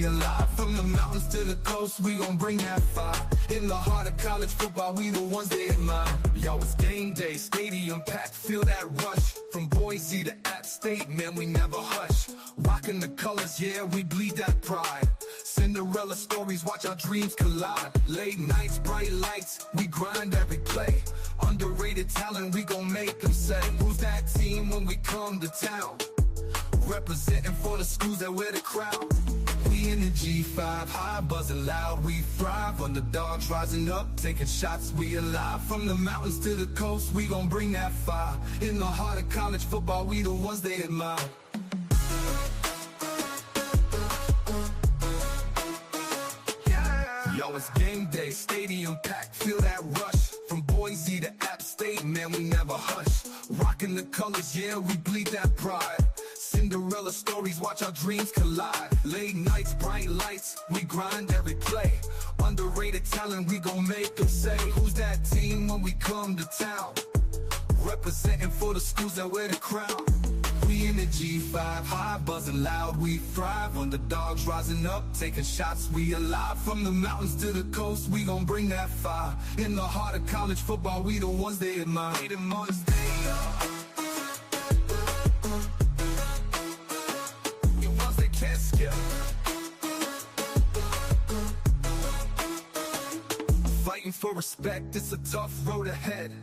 alive. From the mountains to the coast, we gon' bring that fire. In the heart of college football, we the ones they admire. Yo, it's game day, stadium packed, feel that rush. From Boise to App State, man, we never hush. Rocking the colors, yeah, we bleed that pride. Cinderella stories, watch our dreams collide. Late nights, bright lights, we grind every play. Underrated talent, we gon' make them say, who's that team when we come to town? Representing for the schools that wear the crown. We in the G5, high buzzing loud, we thrive. Underdogs rising up, taking shots, we alive. From the mountains to the coast, we gon' bring that fire. In the heart of college football, we the ones they admire. Yo, it's game day, stadium packed, feel that rush. From Boise to App State, man, we never hush. Rocking the colors, yeah, we bleed that pride. Cinderella stories, watch our dreams collide. Late nights, bright lights, we grind every play. Underrated talent, we gon' make them say, who's that team when we come to town? Representing for the schools that wear the crown. We in the G5, high buzzing loud, we thrive. Underdogs rising up, taking shots, we alive. From the mountains to the coast, we gon' bring that fire. In the heart of college football, we the ones they admire. We the ones they are. The ones they can't skip. Fighting for respect, it's a tough road ahead.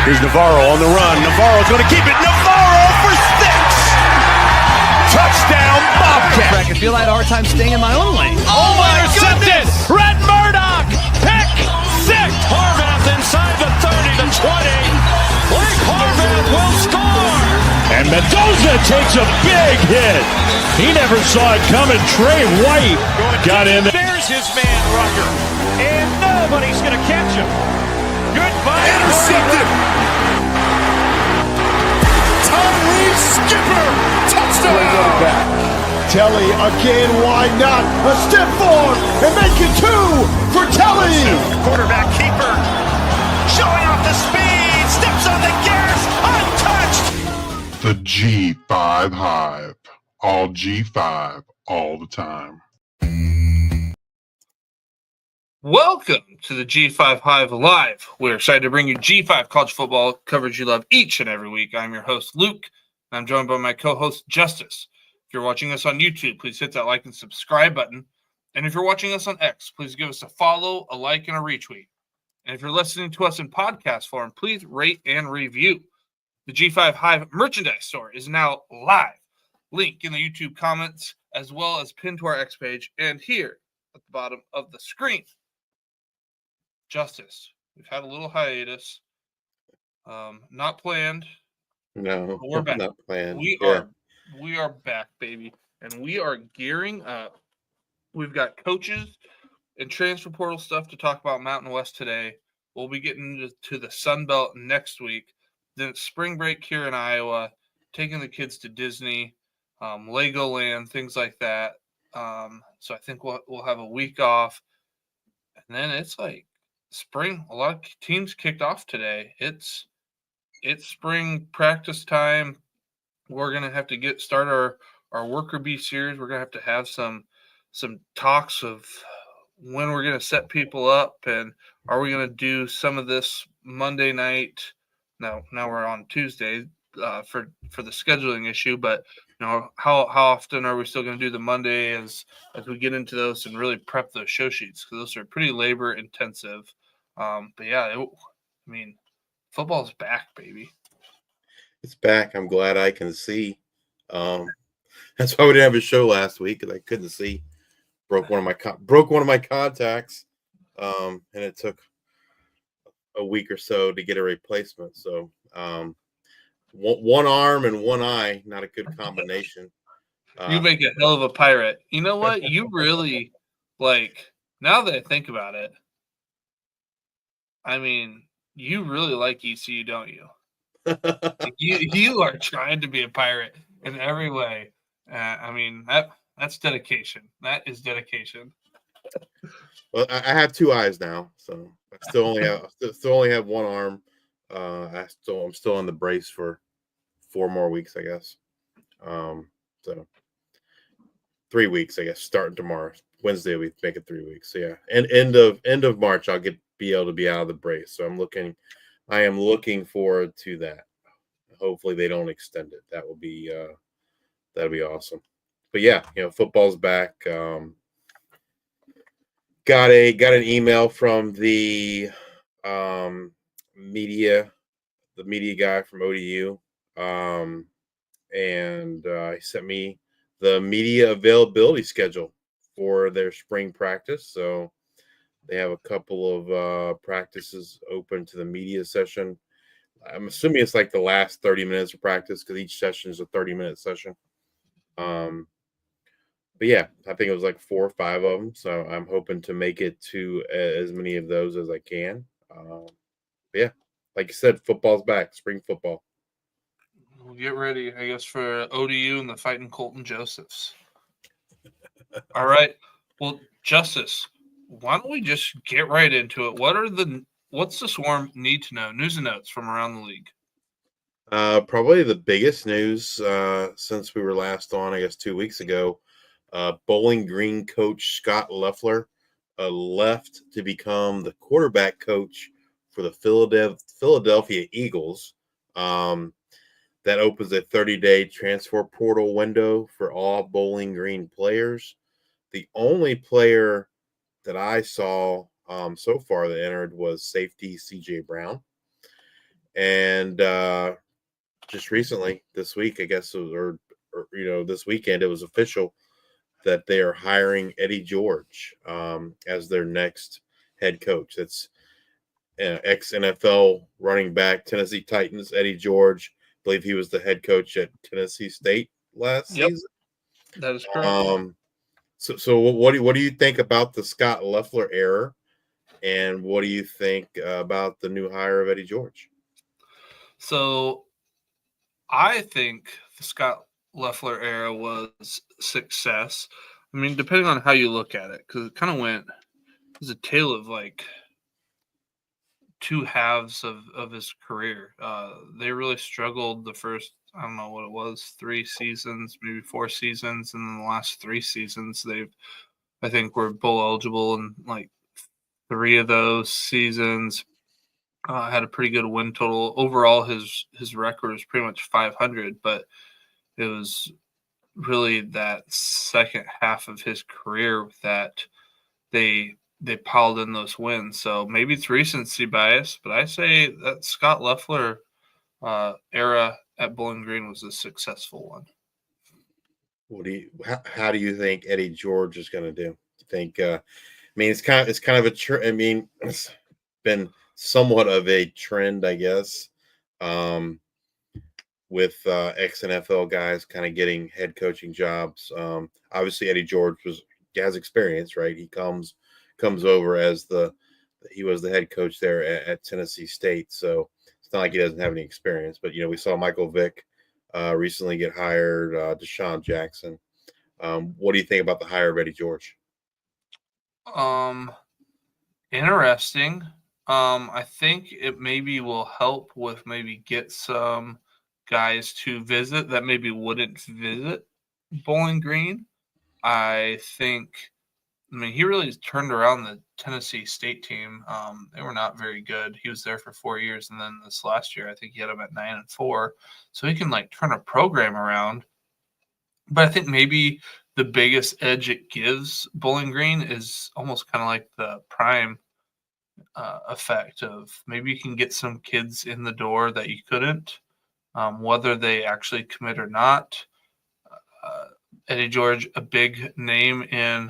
Here's Navarro on the run. Navarro's going to keep it. Navarro for 6! Touchdown, Bobcat! I feel I had a hard time staying in my own lane. Oh my goodness! Red Murdoch! Pick 6! Harvath inside the 30 to 20. Blake Harvath will score! And Mendoza takes a big hit. He never saw it coming. Trey White got in there. There's his man, Rucker. And nobody's going to catch him. Goodbye. Intercepted. Tyree Skipper. Touchdown. Telly again, why not? A step forward and make it 2 for Telly. Quarterback keeper showing off the speed. Steps on the gas. Untouched. The G5 Hive. All G5 all the time. Welcome to the G5 Hive Live. We're excited to bring you G5 college football coverage you love each and every week. I'm your host, Luke, and I'm joined by my co-host, Justice. If you're watching us on YouTube, please hit that like and subscribe button. And if you're watching us on X, please give us a follow, a like, and a retweet. And if you're listening to us in podcast form, please rate and review. The G5 Hive merchandise store is now live. Link in the YouTube comments, as well as pinned to our X page and here at the bottom of the screen. Justice, we've had a little hiatus, not planned. No, we're back. Not planned. We are back, baby, and we are gearing up. We've got coaches and transfer portal stuff to talk about Mountain West today. We'll be getting to the Sun Belt next week. Then it's spring break here in Iowa, taking the kids to Disney, Legoland, things like that. So I think we'll have a week off, and then it's like spring. A lot of teams kicked off today. It's spring practice time. We're gonna have to start our worker bee series. We're gonna have some talks of when we're gonna set people up, and are we gonna do some of this Monday night? Now we're on Tuesday for the scheduling issue, but how often are we still going to do the Monday as we get into those and really prep those show sheets, because those are pretty labor intensive. But yeah, football's back, baby. It's back. I'm glad I can see. That's why we didn't have a show last week, because I couldn't see. Broke one of my contacts, and it took a week or so to get a replacement. So one arm and one eye, not a good combination. You make a hell of a pirate. You know what? You really, now that I think about it, you really like ECU, don't you? You are trying to be a pirate in every way. That's dedication. That is dedication. Well, I have two eyes now, so I still only have one arm. I'm still on the brace for 4 more weeks, I guess. So 3 weeks, I guess, starting tomorrow. Wednesday we make it 3 weeks. So yeah, and end of March I'll be able to be out of the brace. So I am looking forward to that. Hopefully they don't extend it. That'll be awesome. But yeah, football's back. Got an email from the media guy from ODU, and he sent me the media availability schedule for their spring practice. So they have a couple of practices open to the media session. I'm assuming it's like the last 30 minutes of practice because each session is a 30-minute session. But yeah, I think it was like 4 or 5 of them. So I'm hoping to make it to as many of those as I can. Yeah, like you said, football's back, spring football. We'll get ready, I guess, for ODU and the Fighting Colton Josephs. All right. Well, Justice, why don't we just get right into it? What's the Swarm need to know? News and notes from around the league. Probably the biggest news since we were last on, I guess, 2 weeks ago. Bowling Green coach Scott Loeffler left to become the quarterback coach for the Philadelphia Eagles. That opens a 30-day transfer portal window for all Bowling Green players. The only player that I saw so far that entered was safety CJ Brown. And just recently, this week, I guess, or this weekend, it was official that they are hiring Eddie George as their next head coach. That's ex-NFL running back, Tennessee Titans, Eddie George. I believe he was the head coach at Tennessee State last season. That is correct. So what do you think about the Scott Loeffler era, and what do you think about the new hire of Eddie George? So I think the Scott Loeffler era was success. I mean, depending on how you look at it, because it kind of it was a tale of like two halves of his career. They really struggled the first, I don't know what it was, 3 seasons, maybe 4 seasons, and then the last 3 seasons I think were bowl eligible in like 3 of those seasons. Had a pretty good win total. Overall, his record was pretty much 500, but it was really that second half of his career that they piled in those wins. So maybe it's recency bias, but I say that Scott Loeffler era at Bowling Green was a successful one. How do you think Eddie George is going to do? You think? I mean, it's kind of a. I mean, it's been somewhat of a trend, I guess, with ex-NFL guys kind of getting head coaching jobs. Obviously, Eddie George has experience, right? He comes over as he was the head coach there at Tennessee State, so it's not like he doesn't have any experience. But we saw Michael Vick recently get hired, Deshaun Jackson. What do you think about the hire of Eddie George? Interesting. I think it maybe will help with maybe get some guys to visit that maybe wouldn't visit Bowling Green. I mean, he really turned around the Tennessee State team. They were not very good. He was there for 4 years, and then this last year, I think he had them at 9-4. So he can turn a program around. But I think maybe the biggest edge it gives Bowling Green is almost kind of like the prime effect of maybe you can get some kids in the door that you couldn't, whether they actually commit or not. Eddie George, a big name in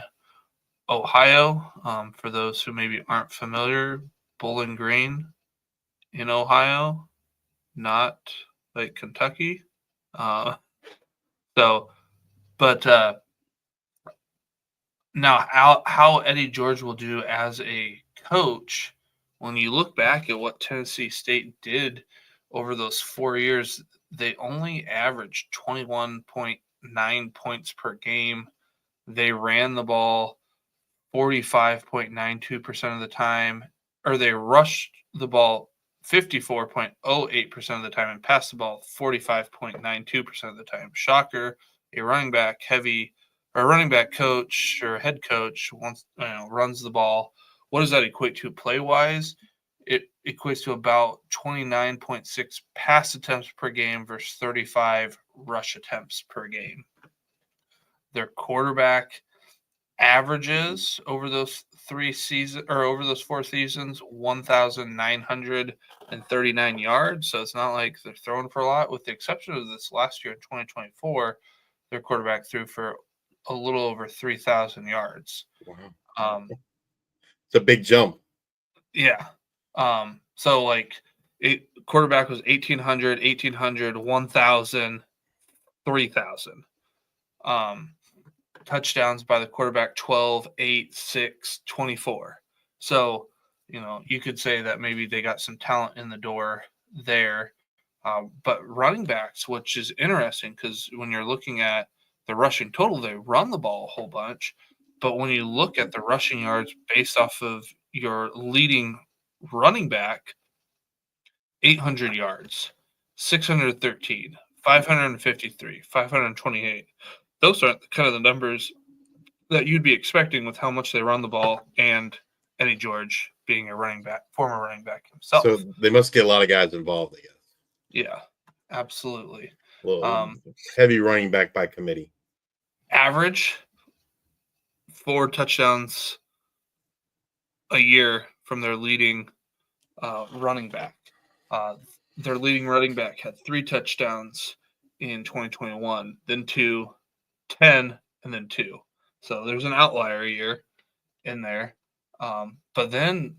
Ohio. For those who maybe aren't familiar, Bowling Green in Ohio, not like Kentucky. Now how Eddie George will do as a coach, when you look back at what Tennessee State did over those 4 years, they only averaged 21.9 points per game. They ran the ball 45.92% of the time, or they rushed the ball 54.08% of the time and passed the ball 45.92% of the time. Shocker, a running back coach or head coach runs the ball. What does that equate to play-wise? It equates to about 29.6 pass attempts per game versus 35 rush attempts per game. Their quarterback averages over those 4 seasons, 1,939 yards. So it's not like they're throwing for a lot, with the exception of this last year in 2024. Their quarterback threw for a little over 3,000 yards. Wow. It's a big jump. Yeah. So like quarterback was 1,800, 1,000, 3,000. Touchdowns by the quarterback 12, 8, 6, 24. So, you could say that maybe they got some talent in the door there. But running backs, which is interesting because when you're looking at the rushing total, they run the ball a whole bunch. But when you look at the rushing yards based off of your leading running back, 800 yards, 613, 553, 528. Those aren't kind of the numbers that you'd be expecting with how much they run the ball, and Eddie George being a former running back himself. So they must get a lot of guys involved, I guess. Yeah, absolutely. Well, heavy running back by committee. Average 4 touchdowns a year from their leading running back. Their leading running back had 3 touchdowns in 2021, then 2, 10, and then 2. So there's an outlier year in there. But then,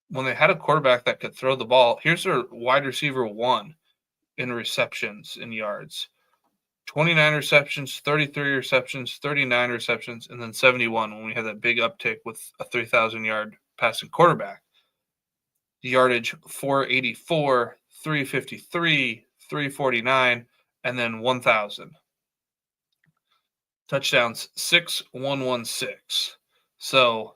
when they had a quarterback that could throw the ball, here's their wide receiver 1 in receptions and yards. 29 receptions, 33 receptions, 39 receptions, and then 71 when we had that big uptick with a 3,000-yard passing quarterback. Yardage 484, 353, 349, and then 1,000. Touchdowns 6,116. So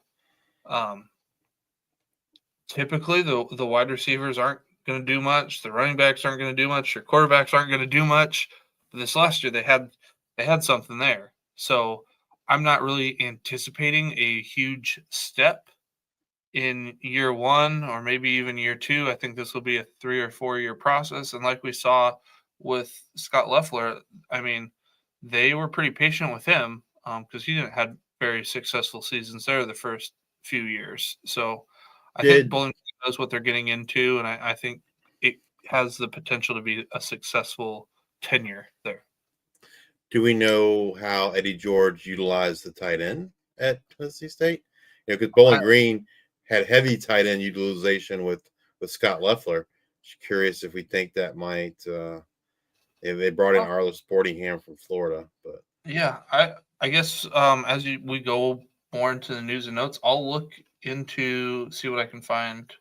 typically the wide receivers aren't going to do much. The running backs aren't going to do much. Your quarterbacks aren't going to do much. But this last year they had something there. So I'm not really anticipating a huge step in year 1 or maybe even year 2. I think this will be a 3 or 4 year process. And like we saw with Scott Loeffler, they were pretty patient with him because he didn't have very successful seasons there the first few years. So I think Bowling knows what they're getting into, and I think it has the potential to be a successful tenure there. Do we know how Eddie George utilized the tight end at Tennessee State? Because Bowling Green had heavy tight end utilization with Scott Loeffler. Just curious if we think that might they brought in Arlo Sportingham from Florida, but yeah, I guess as we go more into the news and notes, I'll look into see what I can find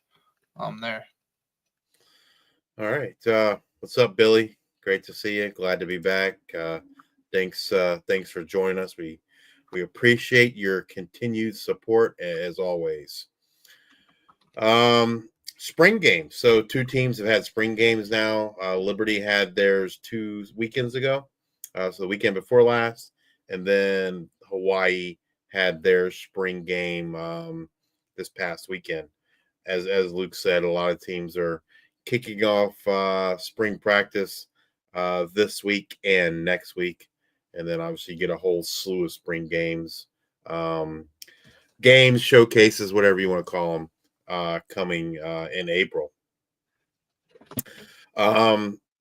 there. All right, what's up, Billy? Great to see you. Glad to be back. Thanks for joining us. We appreciate your continued support as always. Spring games. So 2 teams have had spring games now. Liberty had theirs 2 weekends ago. So the weekend before last, and then Hawaii had their spring game this past weekend. As Luke said, a lot of teams are kicking off spring practice this week and next week, and then obviously you get a whole slew of spring games, showcases, whatever you want to call them, coming in April.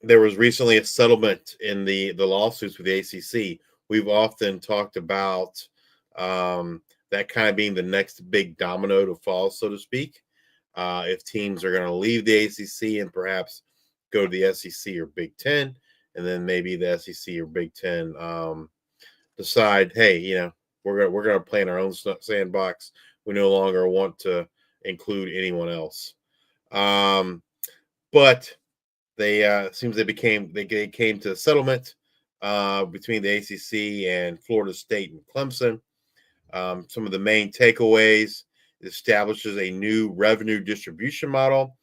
There was recently a settlement in the lawsuits with the ACC. We've often talked about that kind of being the next big domino to fall, so to speak. If teams are going to leave the ACC and perhaps go to the SEC or Big Ten, and then maybe the SEC or Big Ten decide, hey, we're going to play in our own sandbox. We no longer want to include anyone else. But they seems they came to a settlement between the ACC and Florida State and Clemson. Some of the main takeaways: it establishes a new revenue distribution model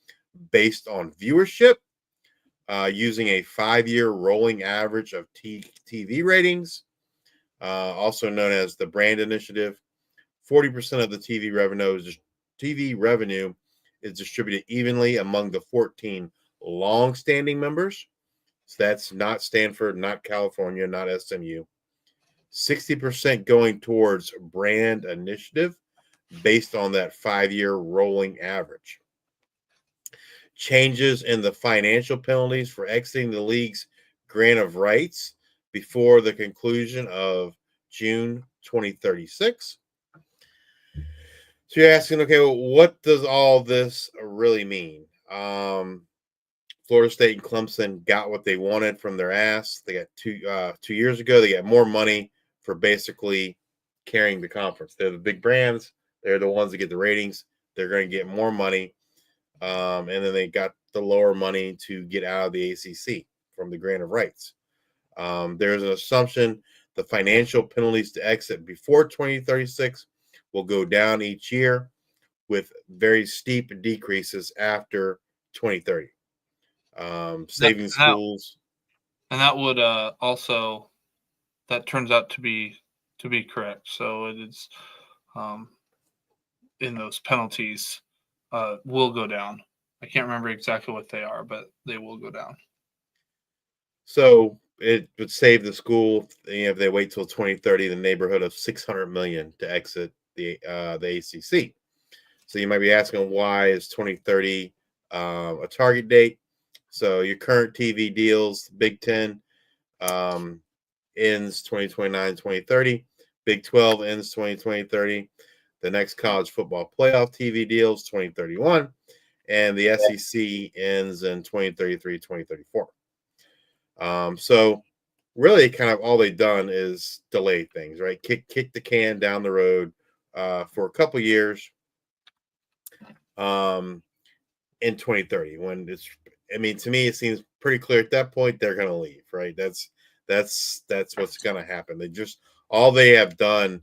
based on viewership, using a 5-year rolling average of TV ratings, also known as the brand initiative. 40% of the TV revenue is distributed evenly among the 14 long-standing members. So that's not Stanford, not California, not SMU. 60% going towards brand initiative based on that 5-year rolling average. Changes in the financial penalties for exiting the league's grant of rights before the conclusion of June 2036. So you're asking, okay, well, what does all this really mean? Florida State and Clemson got what they wanted from their ass. They got 2 years ago. They got more money for basically carrying the conference. They're the big brands. They're the ones that get the ratings. They're going to get more money. And then they got the lower money to get out of the ACC from the grant of rights. There's an assumption the financial penalties to exit before 2036 will go down each year, with very steep decreases after 2030. Saving schools. And that would also, that turns out to be correct. So it is in those penalties will go down. I can't remember exactly what they are, but they will go down. So it would save the school, if they wait till 2030, the neighborhood of $600 million to exit the ACC. So you might be asking, why is 2030 a target date? So your current TV deals, Big Ten ends 2029, 2030. Big 12 ends 2030. The next college football playoff TV deals 2031, and the SEC ends in 2033, 2034. So really kind of all they've done is delay things, right? Kick the can down the road for a couple years in 2030, when it's, I mean, to me, it seems pretty clear at that point they're going to leave, right? That's what's going to happen. All they have done,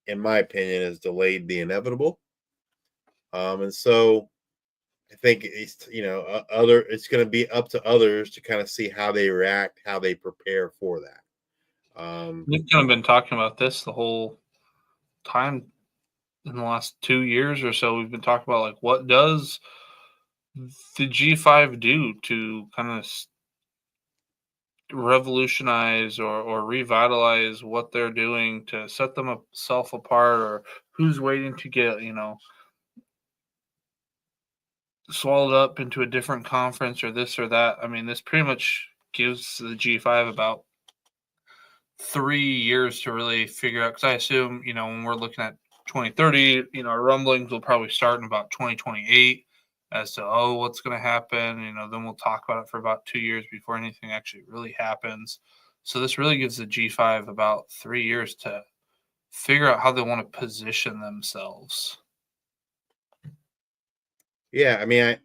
in my opinion, is delayed the inevitable. And so I think it's, it's going to be up to others to kind of see how they react, how they prepare for that. We've kind of been talking about this the whole time in the last 2 years or so. We've been talking about, like, what does the G5 do to kind of revolutionize or revitalize what they're doing to set themselves apart, or who's waiting to get, swallowed up into a different conference or this or that. I mean, this pretty much gives the G5 about 3 years to really figure out, because I assume, when we're looking at 2030, our rumblings will probably start in about 2028 as to, what's going to happen. Then we'll talk about it for about 2 years before anything actually really happens. So this really gives the G5 about 3 years to figure out how they want to position themselves. Yeah, I mean,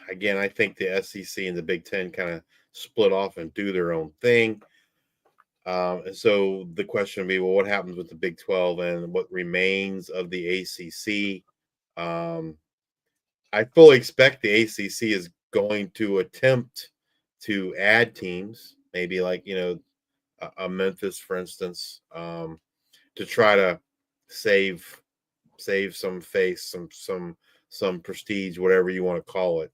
I think the SEC and the Big Ten kind of split off and do their own thing. And so the question would be, well, what happens with the Big 12 and what remains of the ACC? I fully expect the ACC is going to attempt to add teams, maybe like, a Memphis, for instance, to try to save some face, some prestige, whatever you want to call it.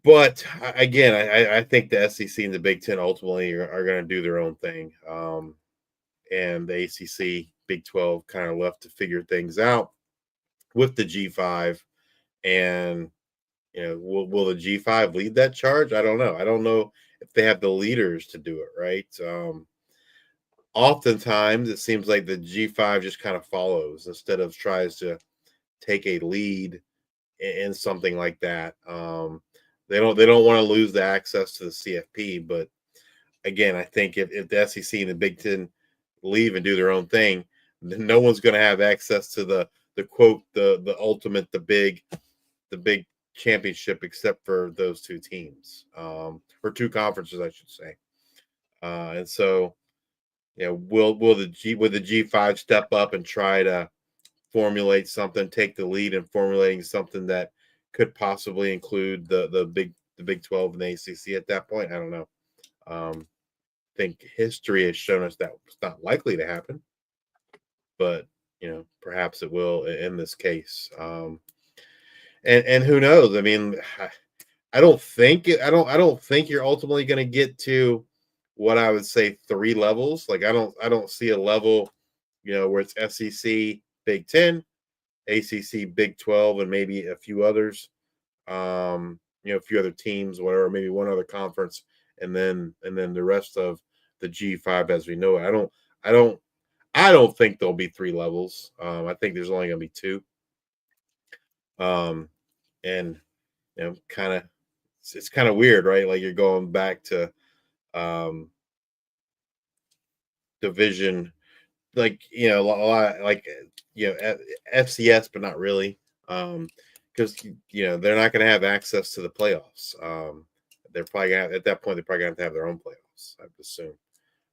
But again, I think the SEC and the Big Ten ultimately are going to do their own thing. And the ACC, Big 12 kind of left to figure things out with the G5. And, will the G5 lead that charge? I don't know. I don't know if they have the leaders to do it, right? Oftentimes, it seems like the G5 just kind of follows instead of tries to take a lead in something like that. They don't want to lose the access to the CFP, but again, I think if the SEC and the Big Ten leave and do their own thing, then no one's going to have access to the quote the ultimate the big championship except for those two teams, or two conferences, I should say. And so will the G5 step up and try to formulate something, take the lead in formulating something that could possibly include the Big 12 and the ACC at that point? I don't know. I think history has shown us that it's not likely to happen, but perhaps it will in this case. And who knows? I mean, I don't think you're ultimately going to get to what I would say 3 levels. Like I don't see a level, where it's SEC, Big 10, ACC, Big 12, and maybe a few others. A few other teams, whatever, maybe one other conference, and then the rest of the G5 as we know it. I don't think there'll be 3 levels. I think there's only going to be 2. And kind of it's kind of weird, right? Like you're going back to division, like a lot like FCS, but not really, because they're not going to have access to the playoffs. They're probably gonna at that point they're probably going to have their own playoffs, I would assume.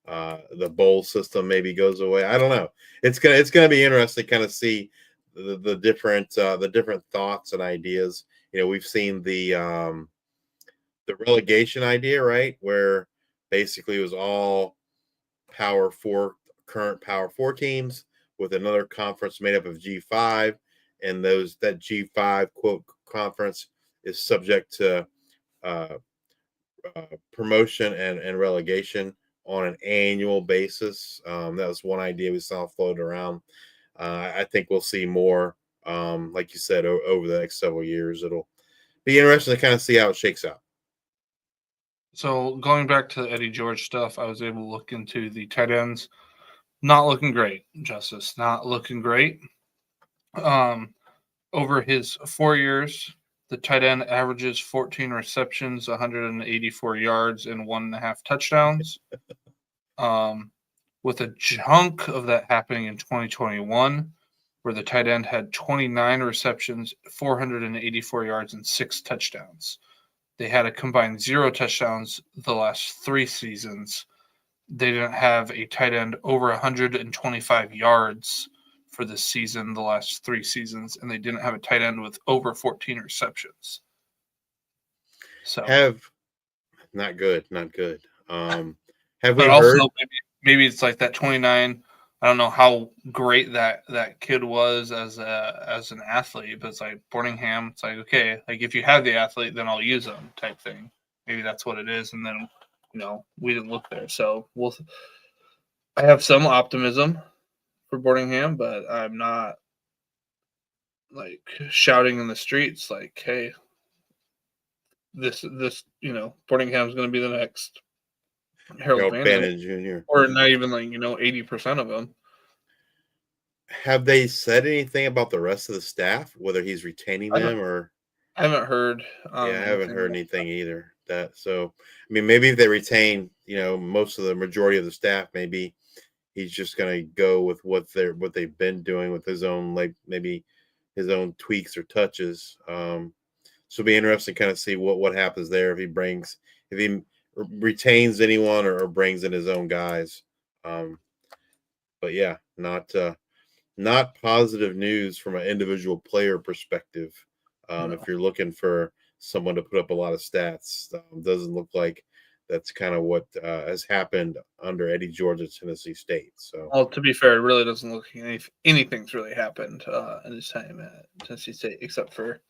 The bowl system maybe goes away. I don't know. It's gonna be interesting to kind of see the different thoughts and ideas. We've seen the relegation idea, right, where basically it was all current Power 4 teams with another conference made up of G5, and that G5 quote conference is subject to promotion and relegation on an annual basis. That was one idea we saw float around. I think we'll see more, like you said, over the next several years. It'll be interesting to kind of see how it shakes out. So going back to the Eddie George stuff, I was able to look into the tight ends. Not looking great, Justice. Not looking great. Over his 4 years, the tight end averages 14 receptions, 184 yards, and 1.5 touchdowns. With a chunk of that happening in 2021, where the tight end had 29 receptions, 484 yards, and 6 touchdowns. They had a combined 0 touchdowns the last 3 seasons. They didn't have a tight end over 125 yards for this season, the last 3 seasons, and they didn't have a tight end with over 14 receptions. So not good. Have but we also heard? maybe it's like that 29. I don't know how great that kid was as an athlete, but it's like Birmingham. It's like, okay, like if you have the athlete, then I'll use them type thing. Maybe that's what it is. And then, we didn't look there. So I have some optimism for Birmingham, but I'm not like shouting in the streets like, hey, this Birmingham's going to be the next Harold Bannon Jr. Or not even 80% of them. Have they said anything about the rest of the staff, whether he's retaining them or? I haven't heard. I haven't heard anything either. Maybe if they retain, most of the majority of the staff, maybe he's just going to go with what they've been doing with his own, maybe his own tweaks or touches. So it'll be interesting to kind of see what happens there if he retains anyone or brings in his own guys. But yeah, not positive news from an individual player perspective. No. If you're looking for someone to put up a lot of stats, doesn't look like that's kind of what has happened under Eddie George at Tennessee State. So, well, to be fair, it really doesn't look like anything's really happened in this time at Tennessee State, except for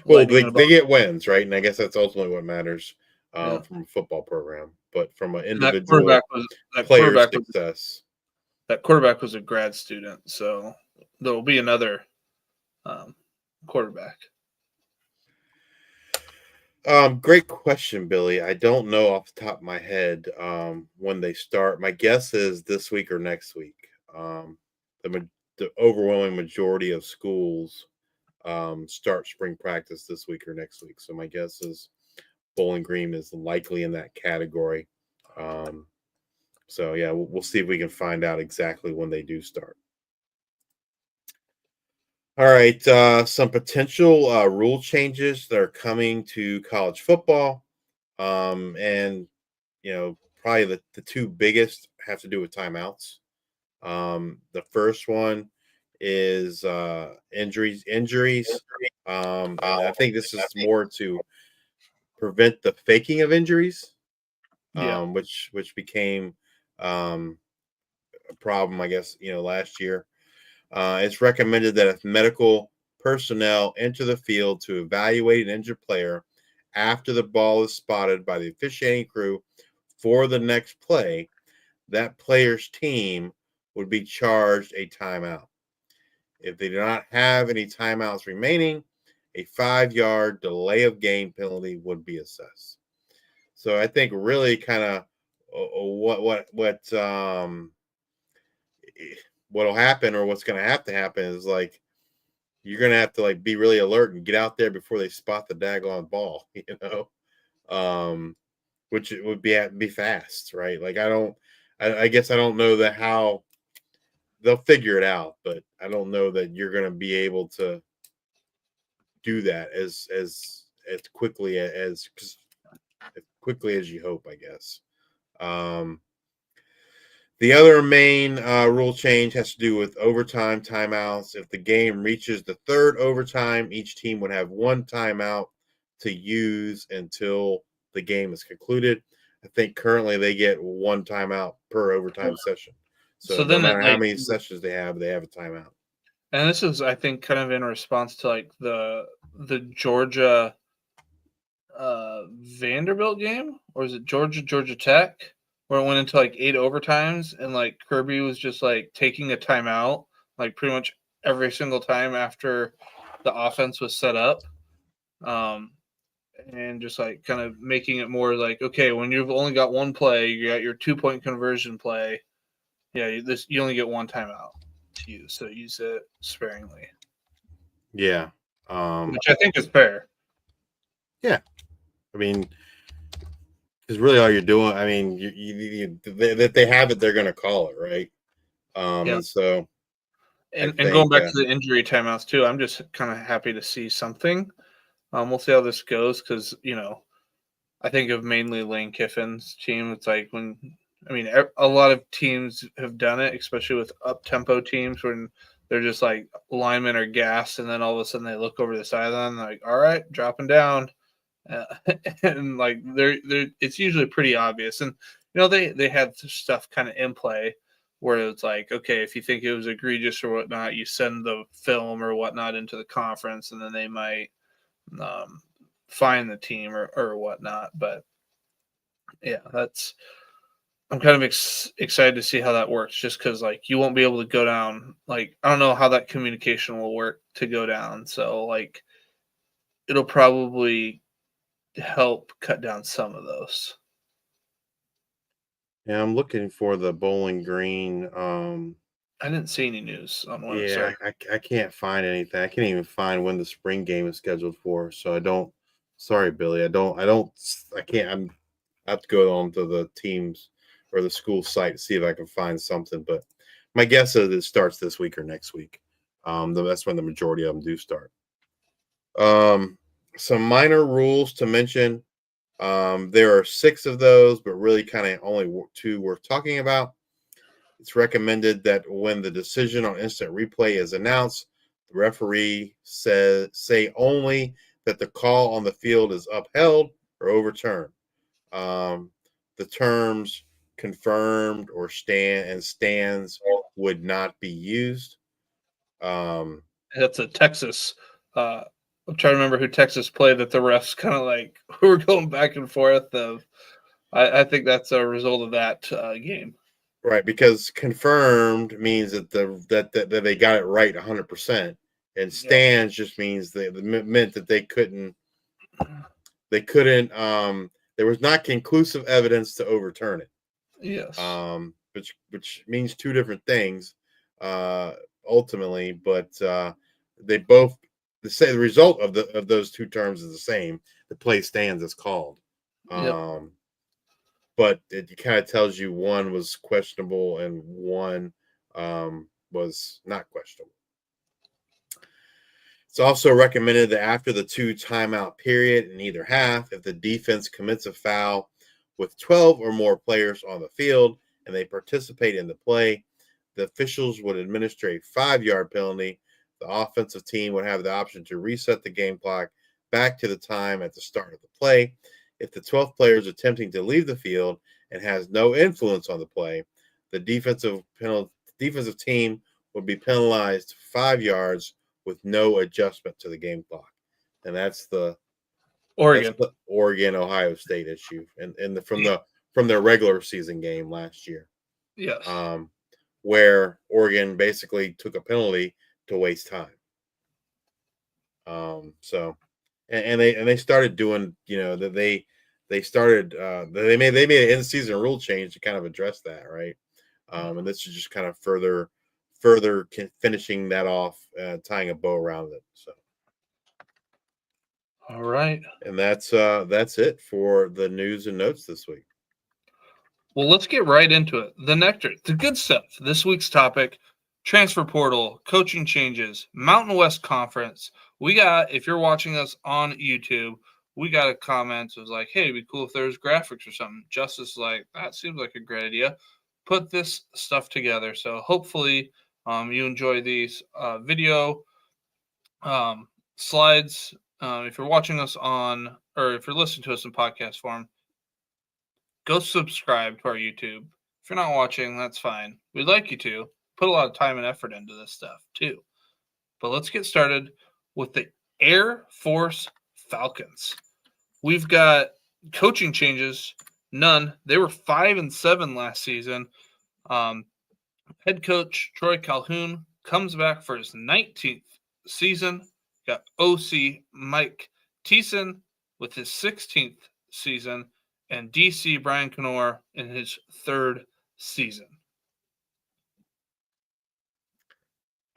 they get wins, right? And I guess that's ultimately what matters from a football program. But from an individual player success. That quarterback was a grad student, so there will be another quarterback. Great question, Billy. I don't know off the top of my head when they start. My guess is this week or next week. The overwhelming majority of schools start spring practice this week or next week. So my guess is Bowling Green is likely in that category. So yeah, we'll see if we can find out exactly when they do start. All right, some potential rule changes that are coming to college football, and probably the two biggest have to do with timeouts. The first one is injuries. I think this is more to prevent the faking of injuries, which became a problem, I guess, last year. It's recommended that if medical personnel enter the field to evaluate an injured player after the ball is spotted by the officiating crew for the next play, that player's team would be charged a timeout. If they do not have any timeouts remaining, a 5-yard delay of game penalty would be assessed. So I think really kind of what'll happen, or what's going to happen, is like you're going to have to like be really alert and get out there before they spot the daggone ball, which it would be fast, right? Like I guess I don't know that how they'll figure it out, but I don't know that you're going to be able to do that as quickly as you hope, I guess. The other main rule change has to do with overtime timeouts. If the game reaches the third overtime, each team would have one timeout to use until the game is concluded. I think currently they get one timeout per overtime session. So no matter how many sessions they have a timeout. And this is, I think, kind of in response to like the Georgia Vanderbilt game, or is it Georgia Tech, where it went into like 8 overtimes, and like Kirby was just like taking a timeout like pretty much every single time after the offense was set up, and just like kind of making it more like, okay, when you've only got one play, you got your 2-point conversion play. Yeah, you only get one timeout to use, so use it sparingly. Yeah, which I think is fair. Yeah, I mean, because really all you're doing, I mean, if they have it, they're going to call it, right? And so, and going back to the injury timeouts too, I'm just kind of happy to see something. We'll see how this goes, because I think of mainly Lane Kiffin's team. It's like a lot of teams have done it, especially with up-tempo teams, when they're just like linemen are gassed, and then all of a sudden they look over the sideline, like, all right, dropping down, and like they're it's usually pretty obvious. And they had stuff kind of in play where it's like, okay, if you think it was egregious or whatnot, you send the film or whatnot into the conference, and then they might fine the team or whatnot. But yeah, I'm kind of excited to see how that works, just because like you won't be able to go down. Like, I don't know how that communication will work to go down. So like it'll probably help cut down some of those. Yeah, I'm looking for the Bowling Green. I didn't see any news on when. Yeah, I can't find anything. I can't even find when the spring game is scheduled for. So I don't. Sorry, Billy. I can't. I have to go on to the teams or the school site to see if I can find something. But my guess is it starts this week or next week. That's when the majority of them do start. Some minor rules to mention. There are 6 of those, but really kind of only 2 worth talking about. It's recommended that when the decision on instant replay is announced, the referee say only that the call on the field is upheld or overturned. The terms confirmed or stands would not be used. That's a Texas. I'm trying to remember who Texas played that the refs kind of like were going back and forth of. I think that's a result of that game. Right, because confirmed means that that they got it right 100%, and stands just means meant that they couldn't. There was not conclusive evidence to overturn it. Yes. Which means 2 different things, ultimately, but they both the result of those 2 terms is the same. The play stands as called. But it kind of tells you one was questionable and one was not questionable. It's also recommended that after the 2 timeout period in either half, if the defense commits a foul with 12 or more players on the field and they participate in the play, the officials would administer a 5-yard penalty. The offensive team would have the option to reset the game clock back to the time at the start of the play. If the 12th player is attempting to leave the field and has no influence on the play, the defensive team would be penalized 5 yards with no adjustment to the game clock. And that's the Oregon-Ohio State issue, and from their regular season game last year. Yes. Where Oregon basically took a penalty to waste time. So they started doing, that they started they made an in-season rule change to kind of address that, right? And this is just kind of further finishing that off, tying a bow around it. So. All right. And that's it for the news and notes this week. Well, let's get right into it. The nectar, the good stuff. This week's topic: transfer portal, coaching changes, Mountain West Conference. We got, if you're watching us on YouTube, we got a comment. It was like, hey, it'd be cool if there was graphics or something. Justice is like, that seems like a great idea. Put this stuff together. So hopefully you enjoy these video slides. If you're watching us or if you're listening to us in podcast form, go subscribe to our YouTube. If you're not watching, that's fine. We'd like you to. Put a lot of time and effort into this stuff too. But let's get started with the Air Force Falcons. We've got coaching changes. None. They were 5-7 last season. Head coach Troy Calhoun comes back for his 19th season. Got OC Mike Thiessen with his 16th season, and DC Brian Knorr in his 3rd season.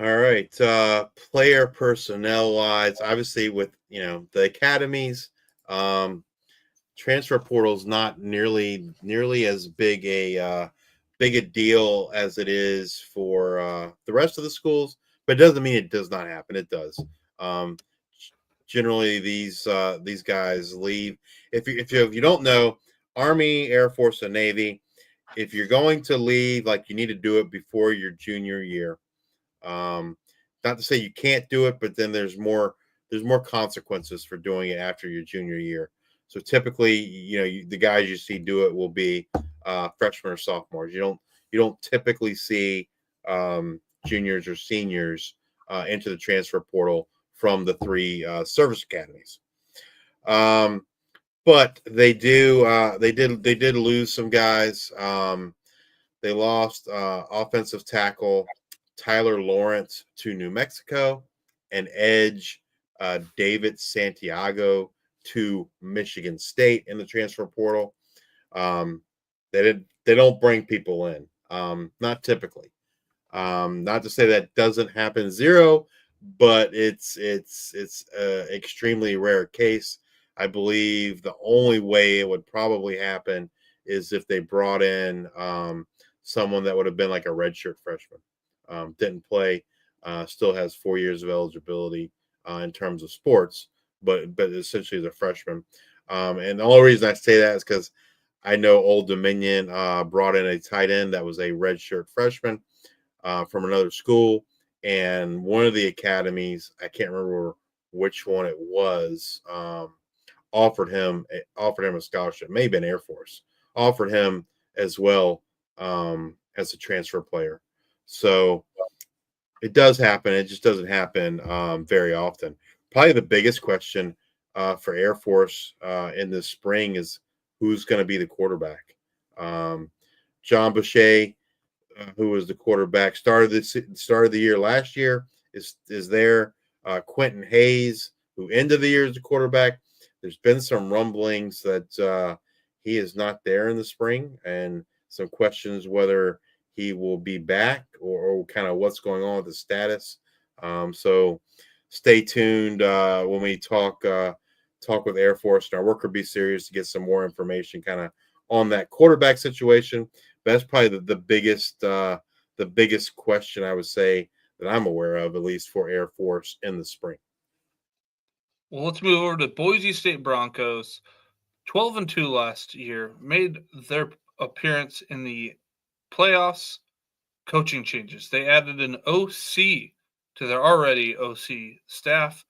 All right. Player personnel wise, obviously with the academies, transfer portal is not nearly as big a deal as it is for the rest of the schools, but it doesn't mean it does not happen. It does. Generally, these guys leave. If you don't know, Army, Air Force, and Navy, if you're going to leave, you need to do it before your junior year. Not to say you can't do it, but then there's more consequences for doing it after your junior year. So typically, the guys you see do it will be freshmen or sophomores. You don't typically see juniors or seniors into the transfer portal from the 3 service academies. But they did lose some guys. They lost offensive tackle Tyler Lawrence to New Mexico and edge David Santiago to Michigan State in the transfer portal. They don't bring people in, not typically. Not to say that doesn't happen zero, but it's extremely rare case. I believe the only way it would probably happen is if they brought in someone that would have been like a redshirt freshman, didn't play, still has 4 years of eligibility in terms of sports, but essentially is a freshman. And the only reason I say that is because I know Old Dominion brought in a tight end that was a redshirt freshman from another school, and one of the academies, I can't remember which one it was, offered him a scholarship, maybe an Air Force, offered him as well as a transfer player. So it does happen. It just doesn't happen very often. Probably the biggest question for Air Force in this spring is who's going to be the quarterback. John Boucher, who was the quarterback, started the year last year, is there. Quentin Hayes, who ended the year as the quarterback. There's been some rumblings that he is not there in the spring, and some questions whether he will be back or kind of what's going on with the status. So stay tuned when we talk with Air Force and our Worker Bee series to get some more information kind of on that quarterback situation. But that's probably the biggest question I would say that I'm aware of, at least for Air Force in the spring. Well, let's move over to Boise State Broncos. 12-2 last year, made their appearance in the playoffs. Coaching changes. They added an OC to their already OC staff.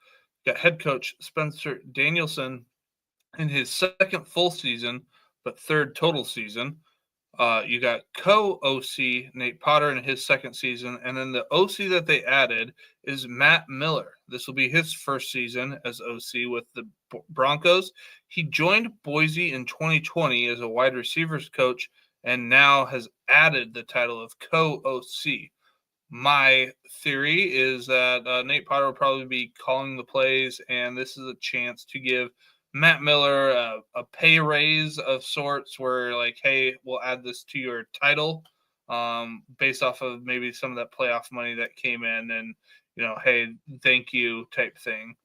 Got head coach Spencer Danielson in his second full season, but third total season. You got co-OC Nate Potter in his second season, and then the OC that they added is Matt Miller. This will be his first season as OC with the Broncos. He joined Boise in 2020 as a wide receivers coach and now has added the title of co-OC. My theory is that Nate Potter will probably be calling the plays, and this is a chance to give Matt Miller a pay raise of sorts where, like, hey, we'll add this to your title based off of maybe some of that playoff money that came in and, hey, thank you type thing.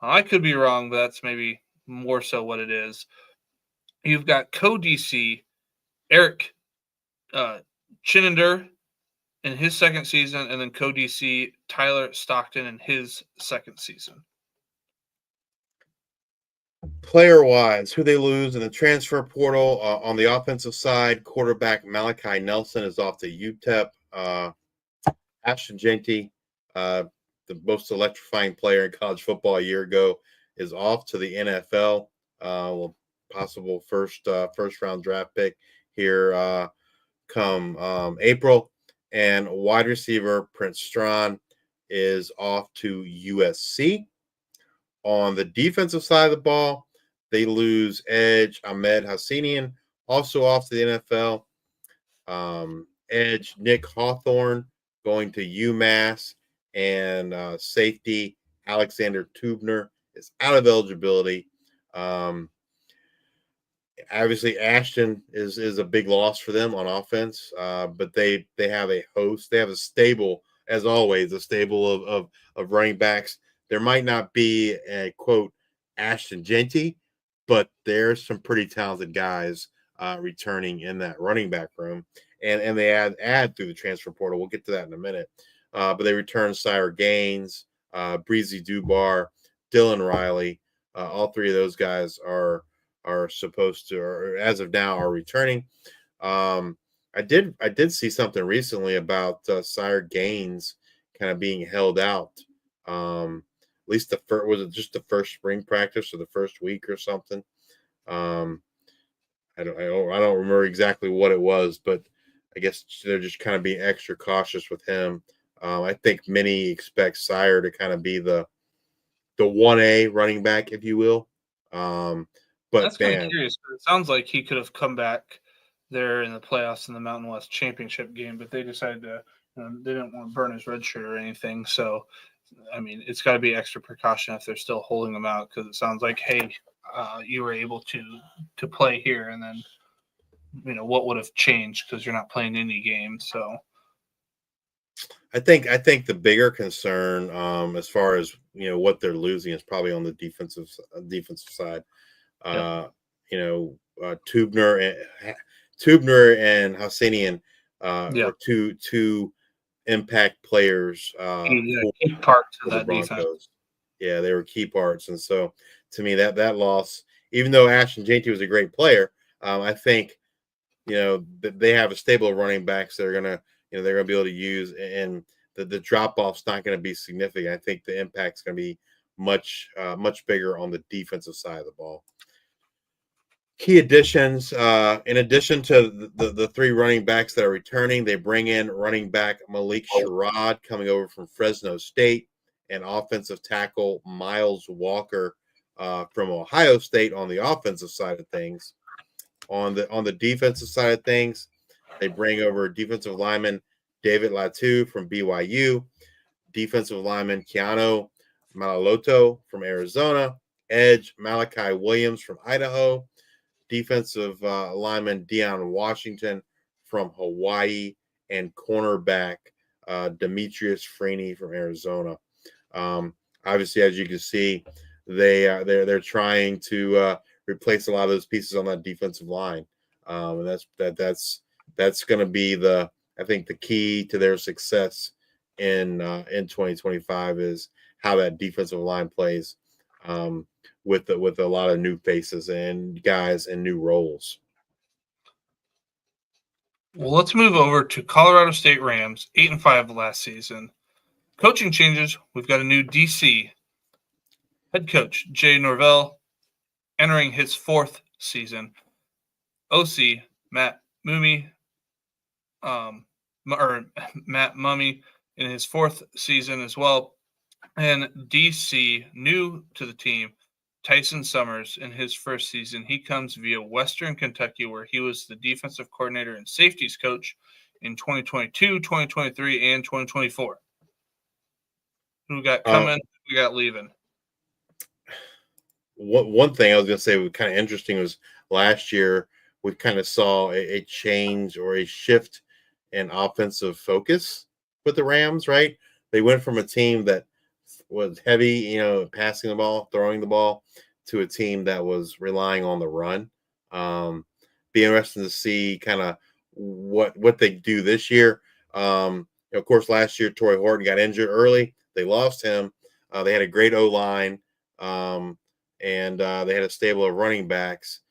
I could be wrong, but that's maybe more so what it is. You've got co-DC Eric Chinnander in his second season, and then co-DC Tyler Stockton in his second season. Player-wise, who they lose in the transfer portal on the offensive side, quarterback Malachi Nelson is off to UTEP. Ashton Jeanty, the most electrifying player in college football a year ago, is off to the NFL. Possible first round draft pick here come April. And wide receiver Prince Strawn is off to USC. On the defensive side of the ball, they lose edge Ahmed Hassanian, also off to the NFL. Edge Nick Hawthorne going to UMass, and safety Alexander Tubner is out of eligibility. Obviously, Ashton is a big loss for them on offense, but they have a host. They have a stable, as always, a stable of running backs. There might not be a, quote, Ashton Jeanty, but there's some pretty talented guys returning in that running back room. And they add through the transfer portal. We'll get to that in a minute. But they return Sire Gaines, Breezy Dubar, Dylan Riley. All three of those guys are supposed to, or as of now, are returning. I did see something recently about Sire Gaines kind of being held out. At least was it just the first spring practice or the first week or something? I don't remember exactly what it was, but I guess they're just kind of being extra cautious with him. I think many expect Sire to kind of be the 1A running back, if you will. But that's kind of curious. It sounds like he could have come back there in the playoffs in the Mountain West Championship game, but they decided to. They didn't want to burn his red shirt or anything. So, I mean, it's got to be extra precaution if they're still holding him out, because it sounds like, hey, you were able to play here, and then what would have changed because you're not playing any games. So, I think the bigger concern, as far as what they're losing, is probably on the defensive side. Tubner and Hassanian were two impact players. Key parts of that defense. Yeah, they were key parts, and so to me, that loss, even though Ashton Jeanty was a great player, I think they have a stable of running backs that are gonna they're gonna be able to use, and the drop off's not going to be significant. I think the impact's going to be much bigger on the defensive side of the ball. Key additions, in addition to the three running backs that are returning, they bring in running back Malik Sherrod coming over from Fresno State, and offensive tackle Miles Walker from Ohio State on the offensive side of things. On the defensive side of things, they bring over defensive lineman David Latu from BYU, defensive lineman Keanu Malaloto from Arizona, edge Malachi Williams from Idaho, defensive lineman Deion Washington from Hawaii, and cornerback Demetrius Freeney from Arizona. Obviously, as you can see, they're trying to replace a lot of those pieces on that defensive line, and that's going to be I think the key to their success in 2025 is how that defensive line plays. with a lot of new faces and guys in new roles. Well, let's move over to Colorado State Rams, 8-5 last season. Coaching changes. We've got a new DC head coach, Jay Norvell, entering his 4th season. OC Matt Mummy, Matt Mummy in his 4th season as well. And DC, new to the team, Tyson Summers in his 1st season. He comes via Western Kentucky, where he was the defensive coordinator and safeties coach in 2022, 2023, and 2024. Who we got coming? We got leaving. One thing I was going to say was kind of interesting was last year we kind of saw a change or a shift in offensive focus with the Rams, right? They went from a team that was heavy, passing the ball, throwing the ball, to a team that was relying on the run. Be interesting to see kind of what they do this year. Of course, last year Torrey Horton got injured early. They lost him. They had a great O-line, and they had a stable of running backs.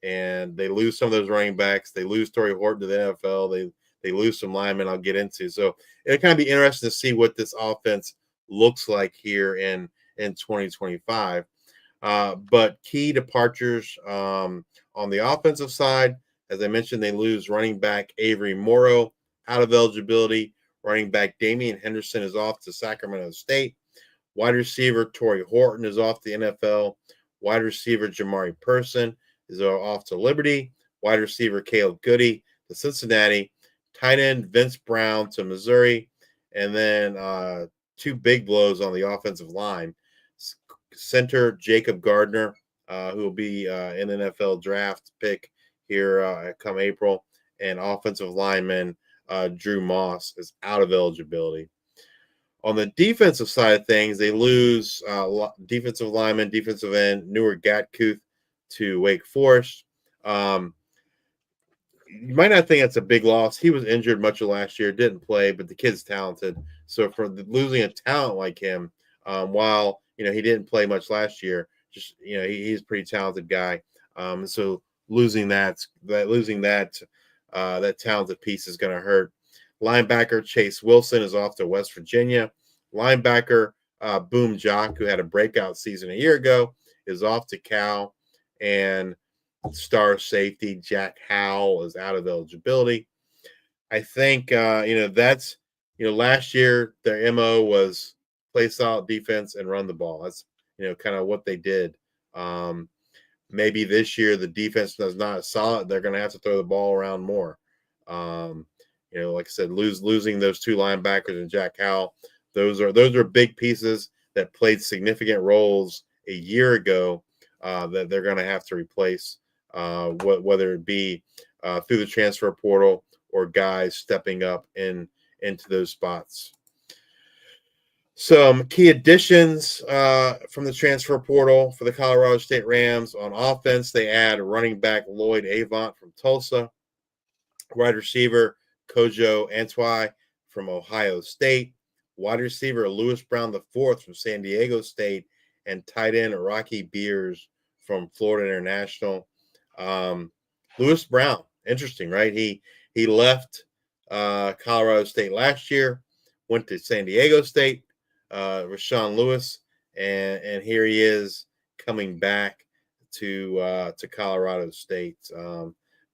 And they lose some of those running backs. They lose Torrey Horton to the NFL. They lose some linemen I'll get into. So it'll kind of be interesting to see what this offense looks like here in 2025. But key departures on the offensive side, as I mentioned, they lose running back Avery Morrow out of eligibility. Running back Damian Henderson is off to Sacramento State. Wide receiver Torrey Horton is off the NFL. Wide receiver Jamari Person is off to Liberty. Wide receiver Caleb Goody to Cincinnati. Tight end Vince Brown to Missouri. And then 2 big blows on the offensive line. Center Jacob Gardner, who will be an NFL draft pick here come April. And offensive lineman Drew Moss is out of eligibility. On the defensive side of things, they lose defensive lineman, defensive end, Newer Gatkuth to Wake Forest. You might not think that's a big loss. He was injured much of last year, didn't play, but the kid's talented. So for losing a talent like him, while he didn't play much last year, just he's a pretty talented guy. So losing that talented piece is going to hurt. Linebacker Chase Wilson is off to West Virginia. Linebacker Boom Jock, who had a breakout season a year ago, is off to Cal. And star safety Jack Howell is out of eligibility. I think that's last year their MO was play solid defense and run the ball. That's kind of what they did. Maybe this year the defense is not solid. They're going to have to throw the ball around more. Like I said, losing those 2 linebackers and Jack Howell, those are big pieces that played significant roles a year ago that they're going to have to replace, whether it be through the transfer portal or guys stepping up into those spots. Some key additions from the transfer portal for the Colorado State Rams. On offense, they add running back Lloyd Avant from Tulsa, wide receiver Kojo Antwi from Ohio State, wide receiver Lewis Brown IV from San Diego State, and tight end Rocky Beers from Florida International. Lewis Brown, interesting, right? He left Colorado State last year, went to San Diego State, Rashawn Lewis, and here he is coming back to Colorado State.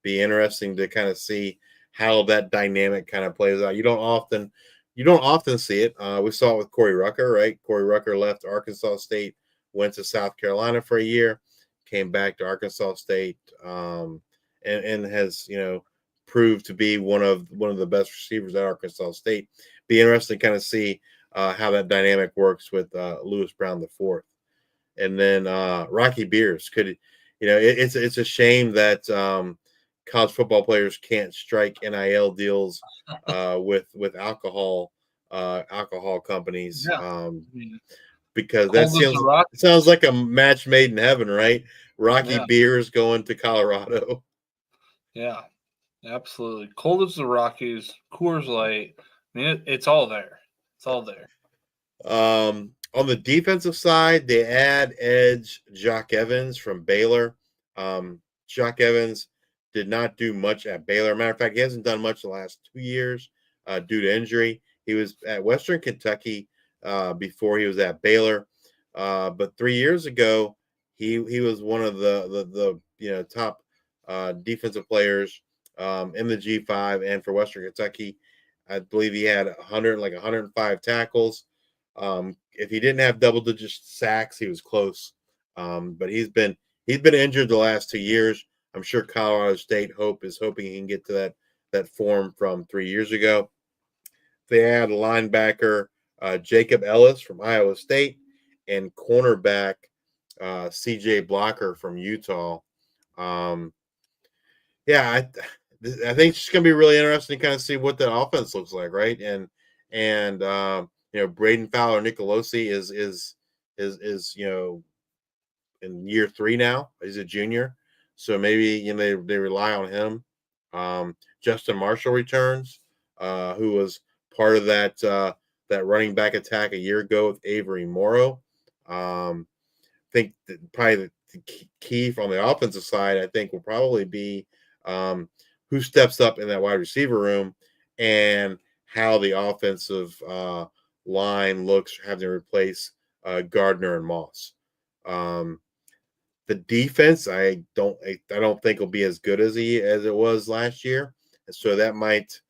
Be interesting to kind of see how that dynamic kind of plays out. You don't often see it. We saw it with Corey Rucker, right? Corey Rucker left Arkansas State, went to South Carolina for a year, came back to Arkansas State, and has proved to be one of the best receivers at Arkansas State. Be interesting to kind of see how that dynamic works with Lewis Brown IV. And then Rocky Beers it's a shame that college football players can't strike NIL deals with alcohol companies. Yeah. Because that sounds like a match made in heaven, right? Rocky Beers going to Colorado. Yeah, absolutely. Cold as the Rockies, Coors Light. I mean, it's all there. It's all there. On the defensive side, they add edge Jock Evans from Baylor. Jock Evans did not do much at Baylor. Matter of fact, he hasn't done much the last 2 years due to injury. He was at Western Kentucky before he was at Baylor. But 3 years ago, he was one of the top defensive players in the G5 and for Western Kentucky. I believe he had 105 tackles. If he didn't have double-digit sacks, he was close. But he's been injured the last 2 years. I'm sure Colorado State is hoping he can get to that form from 3 years ago. They add linebacker Jacob Ellis from Iowa State and cornerback CJ Blocker from Utah. I think it's going to be really interesting to kind of see what the offense looks like, right? And Braden Fowler Nicolosi is in year 3 now. He's a junior, so maybe they rely on him. Justin Marshall returns, who was part of that running back attack a year ago with Avery Morrow. I think that probably the key from the offensive side, I think, will probably be who steps up in that wide receiver room and how the offensive line looks, having to replace Gardner and Moss. The defense, I don't think will be as good as it was last year, and so that might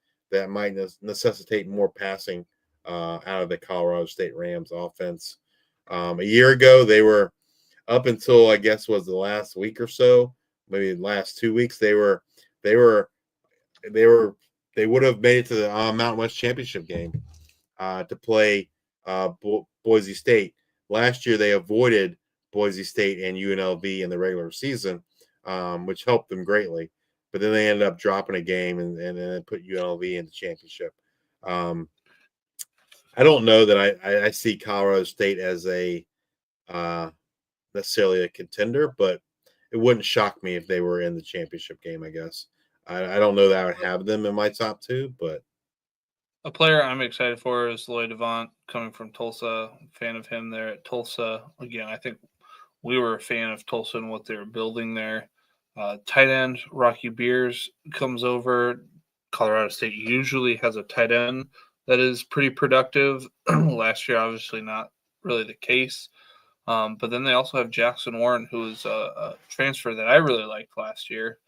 necessitate more passing out of the Colorado State Rams offense. A year ago, they were up until I guess was the last week or so, maybe the last 2 weeks. They would have made it to the Mountain West Championship game to play Boise State. Last year, they avoided Boise State and UNLV in the regular season, which helped them greatly. But then they ended up dropping a game and then put UNLV in the championship. I don't know that I see Colorado State as a necessarily a contender, but it wouldn't shock me if they were in the championship game, I guess. I don't know that I would have them in my top 2, but a player I'm excited for is Lloyd Avant coming from Tulsa. I'm a fan of him there at Tulsa. Again, I think we were a fan of Tulsa and what they were building there. Tight end Rocky Beers comes over. Colorado State usually has a tight end that is pretty productive. Last year, obviously not really the case. But then they also have Jackson Warren, who is a transfer that I really liked last year,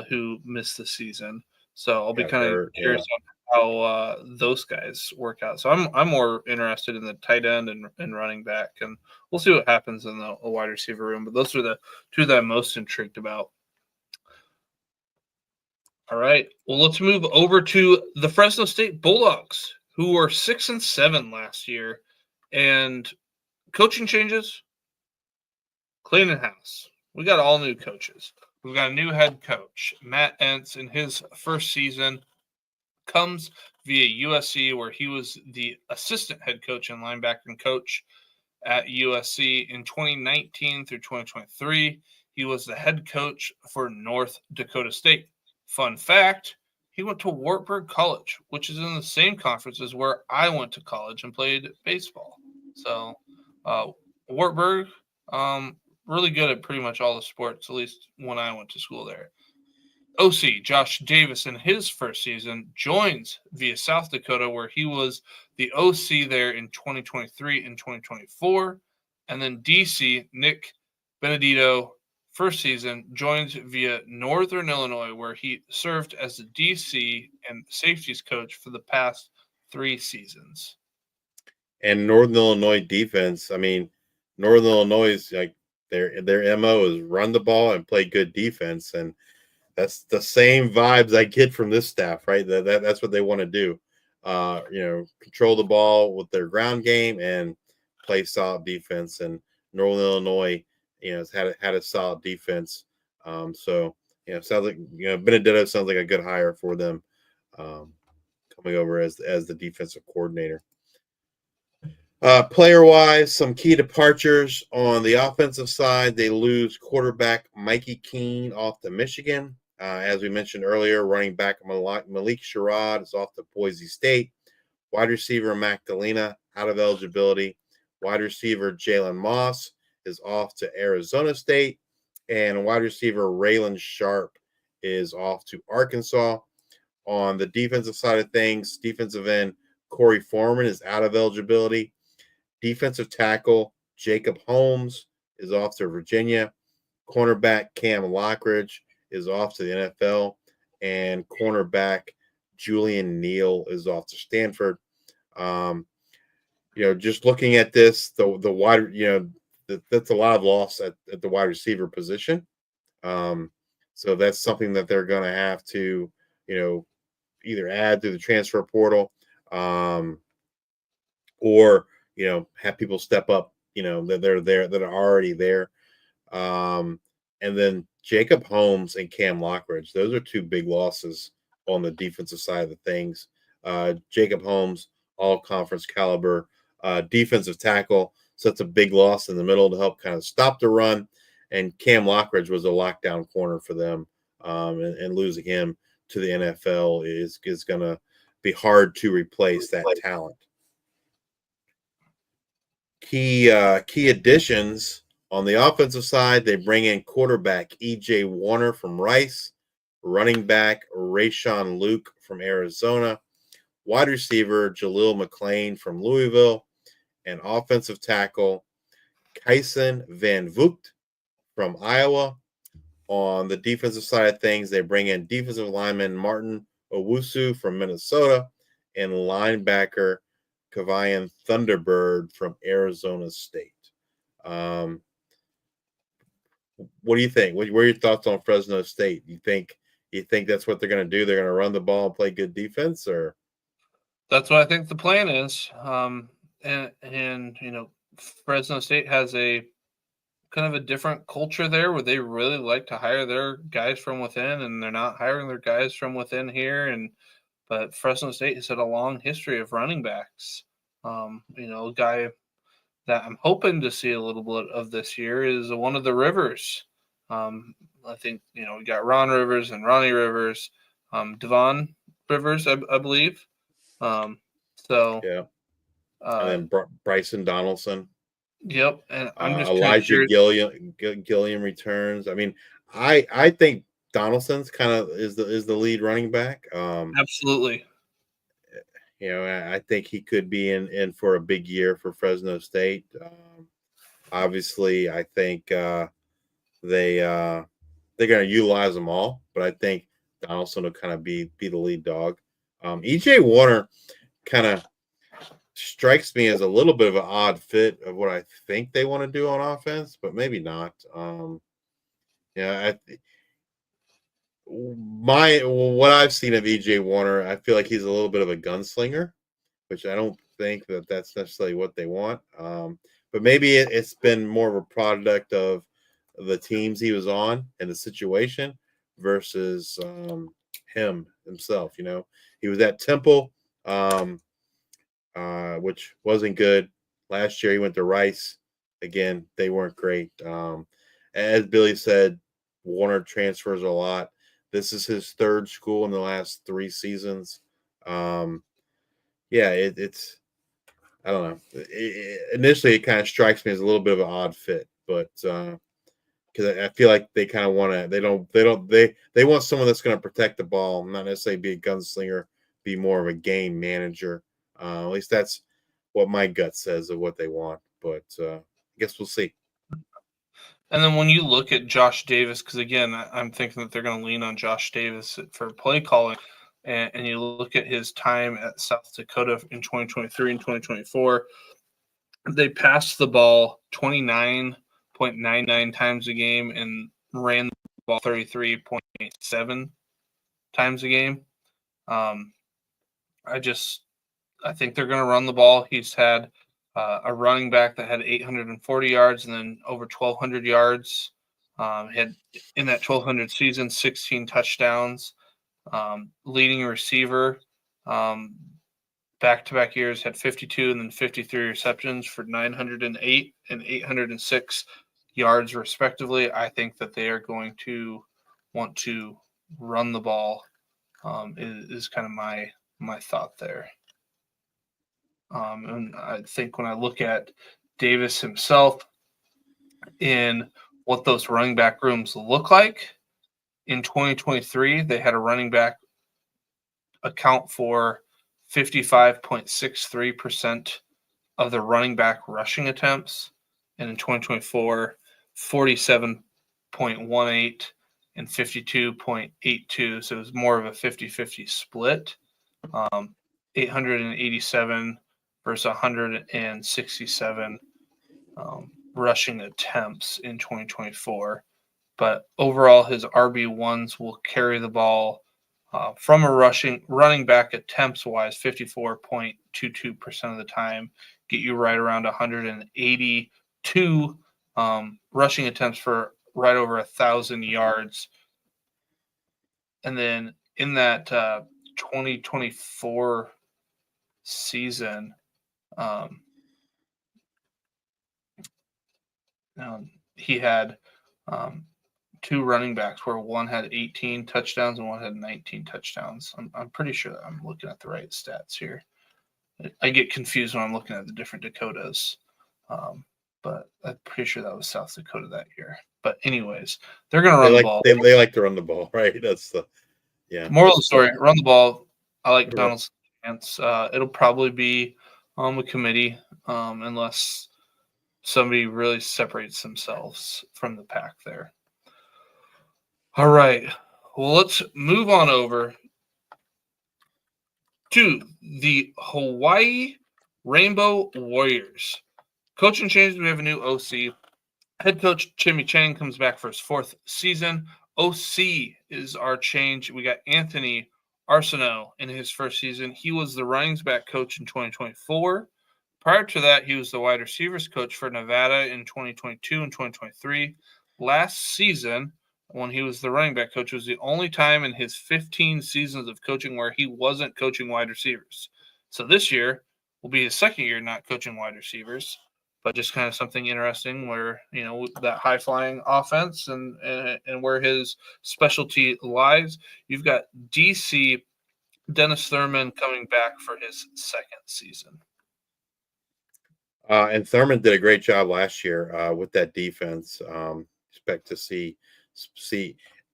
who missed the season. So I'll be kind of curious on how those guys work out. So I'm more interested in the tight end and running back, and we'll see what happens in the wide receiver room. But those are the 2 that I'm most intrigued about. All right. Well, let's move over to the Fresno State Bulldogs, who were 6-7 last year, and coaching changes. Cleaning house. We got all new coaches. We've got a new head coach. Matt Entz, in his first season, comes via USC, where he was the assistant head coach and linebacking coach at USC in 2019 through 2023. He was the head coach for North Dakota State. Fun fact, he went to Wartburg College, which is in the same conference as where I went to college and played baseball. So Wartburg, really good at pretty much all the sports, at least when I went to school there. OC Josh Davis, in his first season, joins via South Dakota, where he was the OC there in 2023 and 2024. And then DC Nick Benedito, first season, joins via Northern Illinois, where he served as the DC and safeties coach for the past 3 seasons. And Northern Illinois defense, I mean, Northern Illinois is like their MO is run the ball and play good defense, and that's the same vibes I get from this staff, right? That's what they want to do. Control the ball with their ground game and play solid defense. And Northern Illinois, has had a solid defense. Sounds like Benedetto sounds like a good hire for them, coming over as the defensive coordinator. Player-wise, some key departures on the offensive side. They lose quarterback Mikey Keene off to Michigan. As we mentioned earlier, running back Malik Sherrod is off to Boise State. Wide receiver Magdalena out of eligibility. Wide receiver Jalen Moss is off to Arizona State, and wide receiver Raylan Sharp is off to Arkansas. On the defensive side of things, defensive end Corey Foreman is out of eligibility. Defensive tackle Jacob Holmes is off to Virginia. Cornerback Cam Lockridge is off to the NFL, and cornerback Julian Neal is off to Stanford. Just looking at this, the wide, that's a lot of loss at the wide receiver position. So that's something that they're going to have to, either add to the transfer portal, or have people step up, that they're there, that are already there. And then Jacob Holmes and Cam Lockridge, those are two big losses on the defensive side of the things. Jacob Holmes, all conference caliber defensive tackle, so that's a big loss in the middle to help kind of stop the run. And Cam Lockridge was a lockdown corner for them, and losing him to the NFL is going to be hard to replace that talent. Key additions on the offensive side, they bring in quarterback E.J. Warner from Rice, running back Rayshawn Luke from Arizona, wide receiver Jaleel McClain from Louisville, and offensive tackle Kyson Van Vogt from Iowa. On the defensive side of things, they bring in defensive lineman Martin Owusu from Minnesota and linebacker Kavian Thunderbird from Arizona State. What do you think? What are your thoughts on Fresno State? You think that's what they're going to do? They're going to run the ball and play good defense, or? That's what I think the plan is. And Fresno State has a kind of a different culture there where they really like to hire their guys from within, and they're not hiring their guys from within here. But Fresno State has had a long history of running backs. A guy that I'm hoping to see a little bit of this year is one of the Rivers. I think, we got Ron Rivers and Ronnie Rivers, Devon Rivers, I believe. Yeah. And then Bryson Donaldson. Yep. And I'm just Elijah Gilliam returns. I mean, I think Donaldson's kind of is the lead running back. Absolutely. I think he could be in for a big year for Fresno State. Obviously, I think they're going to utilize them all, but I think Donaldson will kind of be the lead dog. E.J. Warner kind of strikes me as a little bit of an odd fit of what I think they want to do on offense, but maybe not. What I've seen of E.J. Warner, I feel like he's a little bit of a gunslinger, which I don't think that's necessarily what they want. But maybe it's been more of a product of the teams he was on and the situation versus himself. He was at Temple, which wasn't good. Last year he went to Rice. Again, they weren't great. As Billy said, Warner transfers a lot. This is his third school in the last 3 seasons. It's I don't know. Initially, it kind of strikes me as a little bit of an odd fit, but because I feel like they kind of want to. They want someone that's going to protect the ball, not necessarily be a gunslinger, be more of a game manager. At least that's what my gut says of what they want. But I guess we'll see. And then when you look at Josh Davis, because again, I'm thinking that they're going to lean on Josh Davis for play calling, and you look at his time at South Dakota in 2023 and 2024, they passed the ball 29.99 times a game and ran the ball 33.87 times a game. I think they're going to run the ball. He's had a running back that had 840 yards and then over 1,200 yards. Had in that 1,200 season 16 touchdowns. Leading receiver, back-to-back years had 52 and then 53 receptions for 908 and 806 yards respectively. I think that they are going to want to run the ball. Is kind of my thought there. And I think when I look at Davis himself in what those running back rooms look like. In 2023, they had a running back account for 55.63% of the running back rushing attempts. And in 2024, 47.18 and 52.82. So it was more of a 50-50 split. 887 versus 167 rushing attempts in 2024. But overall, his RB1s will carry the ball from a running back attempts wise, 54.22% of the time, get you right around 182 rushing attempts for right over 1,000 yards. And then in that 2024 season, he had two running backs where one had 18 touchdowns and one had 19 touchdowns. I'm pretty sure that I'm looking at the right stats here. I get confused when I'm looking at the different Dakotas, but I'm pretty sure that was South Dakota that year. But anyways, they're going to run the ball. They like to run the ball, right? That's the moral of the story. Run the ball. I like Donald's stance. It'll probably be on the committee unless somebody really separates themselves from the pack there. All right. Well, let's move on over to the Hawaii Rainbow Warriors. Coaching changes. We have a new OC. Head coach Jimmy Chang comes back for his 4th season. OC is our change. We got Anthony Arsenault in his 1st season. He was the running back coach in 2024. Prior to that, he was the wide receivers coach for Nevada in 2022 and 2023. Last season, when he was the running back coach, was the only time in his 15 seasons of coaching where he wasn't coaching wide receivers. So this year will be his 2nd year not coaching wide receivers, but just kind of something interesting where, that high-flying offense and where his specialty lies. You've got DC Dennis Thurman coming back for his 2nd season. And Thurman did a great job last year with that defense. Expect to see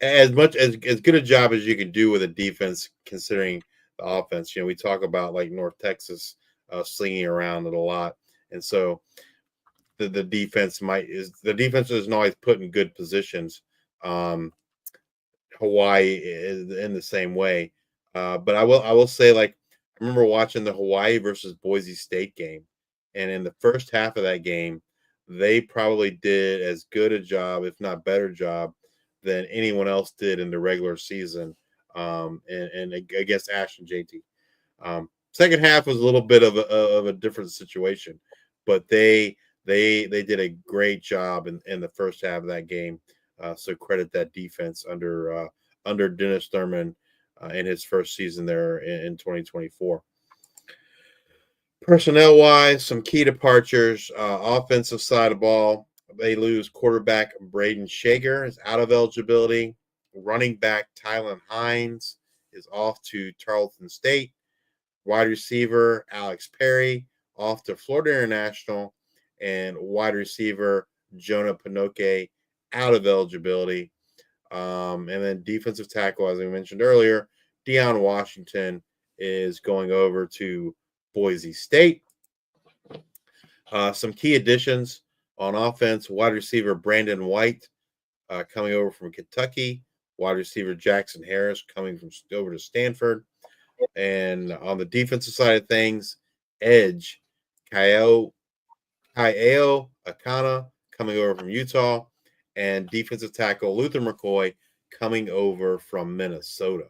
as good a job as you can do with a defense, considering the offense. We talk about like North Texas slinging around it a lot, and so the defense isn't always put in good positions. Hawaii is in the same way, but I will say, like, I remember watching the Hawaii versus Boise State game, and in the first half of that game, they probably did as good a job, if not better job, than anyone else did in the regular season, and against Ashton JT. Second half was a little bit of a different situation, but they did a great job in the first half of that game. So credit that defense under Dennis Thurman in his 1st season there in 2024. Personnel-wise, some key departures. Offensive side of the ball, they lose quarterback Braden Shager is out of eligibility. Running back Tylen Hines is off to Tarleton State. Wide receiver Alex Perry off to Florida International. And wide receiver Jonah Pinoque out of eligibility. And then defensive tackle, as I mentioned earlier, Deion Washington is going over to Boise State. Some key additions on offense: wide receiver Brandon White coming over from Kentucky, wide receiver Jackson Harris coming from over to Stanford, and on the defensive side of things, edge Kaio Akana coming over from Utah, and defensive tackle Luther McCoy coming over from Minnesota.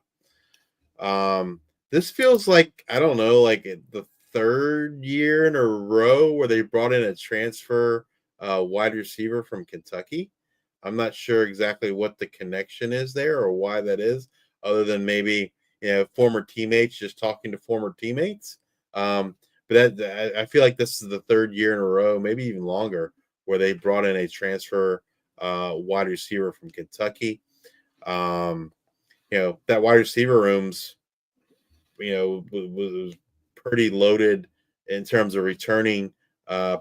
This feels like, I don't know, like the 3rd year in a row where they brought in a transfer wide receiver from Kentucky. I'm not sure exactly what the connection is there or why that is, other than maybe former teammates just talking to former teammates. But I feel like this is the 3rd year in a row, maybe even longer, where they brought in a transfer wide receiver from Kentucky. That wide receiver room's, was pretty loaded in terms of returning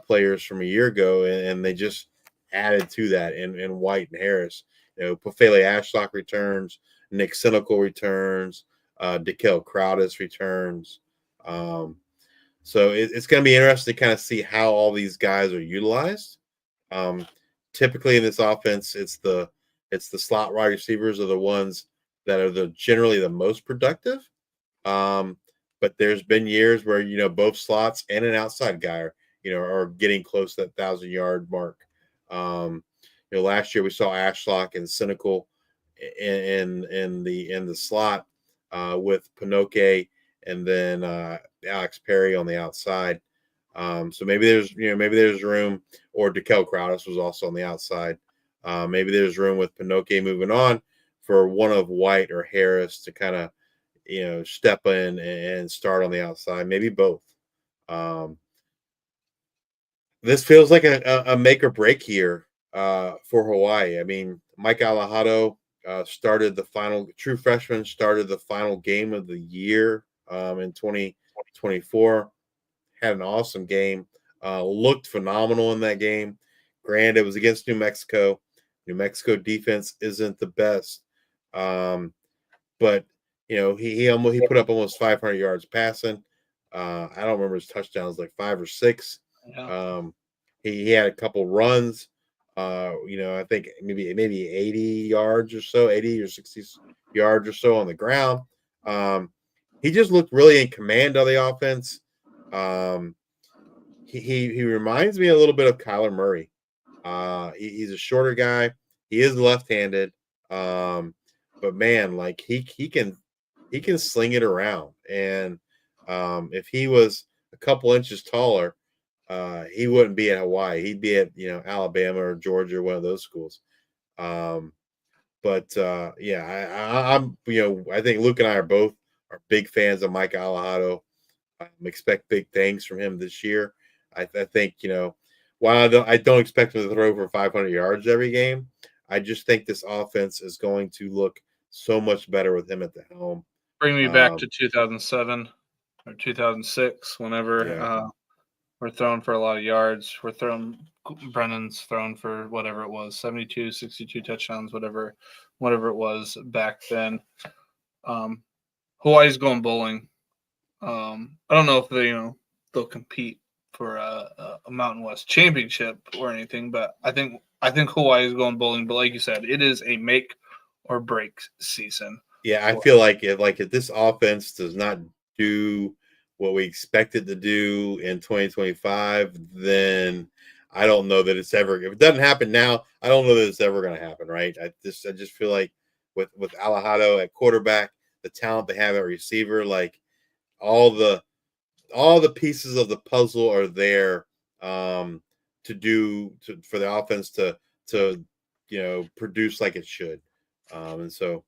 players from a year ago, and they just added to that in White and Harris. Pofele Ashlock returns, Nick Cynical returns, Dekel Crowdis returns. So it's going to be interesting to kind of see how all these guys are utilized. Typically in this offense, it's the slot wide receivers are the ones that are generally the most productive. But there's been years where both slots and an outside guy are getting close to that 1,000-yard mark. Last year we saw Ashlock and Cynical in the slot with Pinoque and then Alex Perry on the outside. So maybe there's room, or Dekel Crowdis was also on the outside. Maybe there's room with Pinoque moving on for one of White or Harris to kind of step in and start on the outside. Maybe both. This feels like a make or break year for Hawaii. I mean, Mike Alejado started the final true freshman, started the final game of the year in 2024. Had an awesome game. Looked phenomenal in that game. Granted, it was against New Mexico. New Mexico defense isn't the best, but he put up almost 500 yards passing. I don't remember his touchdowns, like 5 or 6. Yeah. He had a couple runs. I think maybe 80 yards or so, 80 or 60 yards or so on the ground. He just looked really in command of the offense. He reminds me a little bit of Kyler Murray. He's a shorter guy. He is left-handed, but man, like he can sling it around. And if he was a couple inches taller, he wouldn't be at Hawaii. He'd be at Alabama or Georgia, one of those schools. I think Luke and I are big fans of Mike Alejado. Expect big things from him this year. I think while I don't expect him to throw for 500 yards every game, I just think this offense is going to look so much better with him at the helm. Bring me back to 2007 or 2006, whenever we're throwing for a lot of yards. Brennan's thrown for whatever it was, 72, 62 touchdowns, whatever it was back then. Hawaii's going bowling. I don't know if they'll compete for a Mountain West championship or anything, but I think Hawaii is going bowling. But like you said, it is a make or break season. Yeah, I feel like if this offense does not do what we expect it to do in 2025, then I don't know that it's ever. If it doesn't happen now, I don't know that it's ever going to happen. Right? I just feel like with Alejado at quarterback, the talent they have at receiver, like all the pieces of the puzzle are there for the offense to produce like it should. And so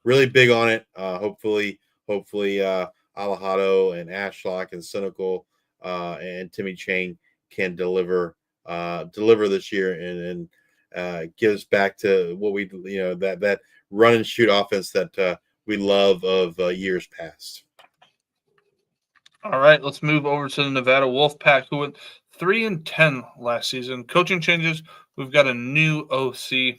really big on it. Hopefully Alejado and Ashlock and Cynical and Timmy Chang can deliver this year and get us back to what we that run and shoot offense that we love of years past. All right, let's move over to the Nevada Wolfpack, who went 3-10 last season. Coaching changes. We've got a new OC.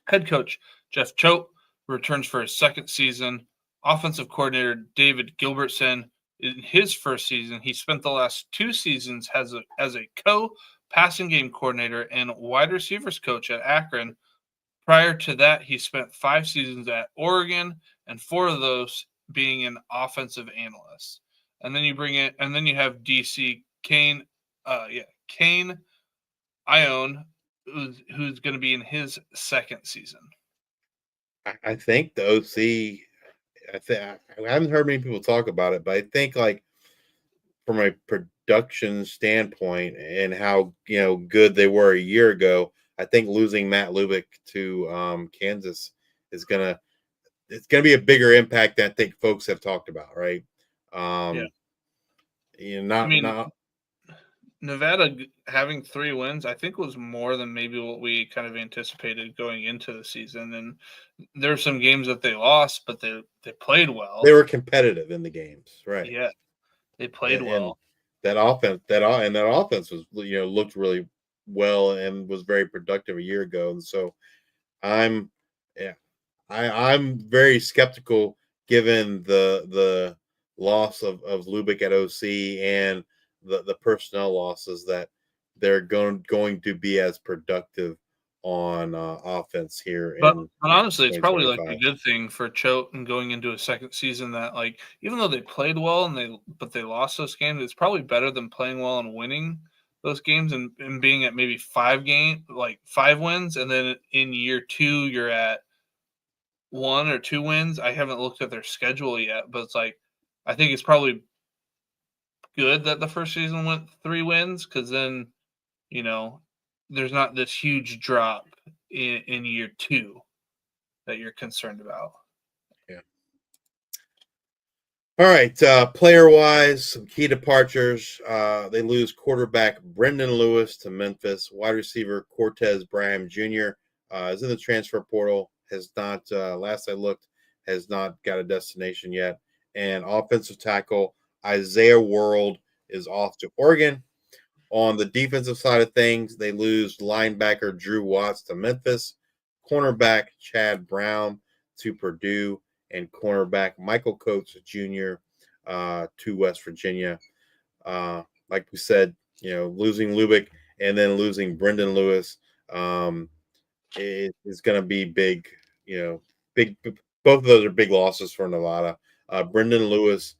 Head coach Jeff Choate returns for his second season. Offensive coordinator David Gilbertson, in his first season, he spent the last 2 seasons as a co-passing game coordinator and wide receivers coach at Akron. Prior to that, he spent 5 seasons at Oregon, and 4 of those being an offensive analyst. And then you have DC Kane Ione, who's going to be in his second season. I think the OC. I haven't heard many people talk about it, but I think like from a production standpoint and how good they were a year ago, I think losing Matt Lubick to Kansas is gonna be a bigger impact than I think folks have talked about, right? Nevada having 3 wins, I think, was more than maybe what we kind of anticipated going into the season. And there were some games that they lost, but they played well. They were competitive in the games, right? Yeah, they played well. that offense was, looked really well and was very productive a year ago. And so I'm very skeptical given the loss of Lubick at OC and the personnel losses that they're going to be as productive on offense here. But in honestly, it's probably like a 2025. good thing for Choate and going into a second season that, like, even though they played well and they lost those games, it's probably better than playing well and winning those games and being at maybe 5 wins, and then in year 2 you're at 1 or 2 wins. I haven't looked at their schedule yet, but it's like I think it's probably good that the first season went 3 wins, because then there's not this huge drop in year 2 that you're concerned about. Yeah. All right. Player wise, some key departures. They lose quarterback Brendan Lewis to Memphis. Wide receiver Cortez Braham Jr. Is in the transfer portal. Has not, last I looked, has not got a destination yet. And offensive tackle Isaiah World is off to Oregon. On the defensive side of things, they lose linebacker Drew Watts to Memphis, cornerback Chad Brown to Purdue, and cornerback Michael Coates Jr. To West Virginia. Like we said, losing Lubick and then losing Brendan Lewis is going to be big. Big. Both of those are big losses for Nevada. Brendan Lewis,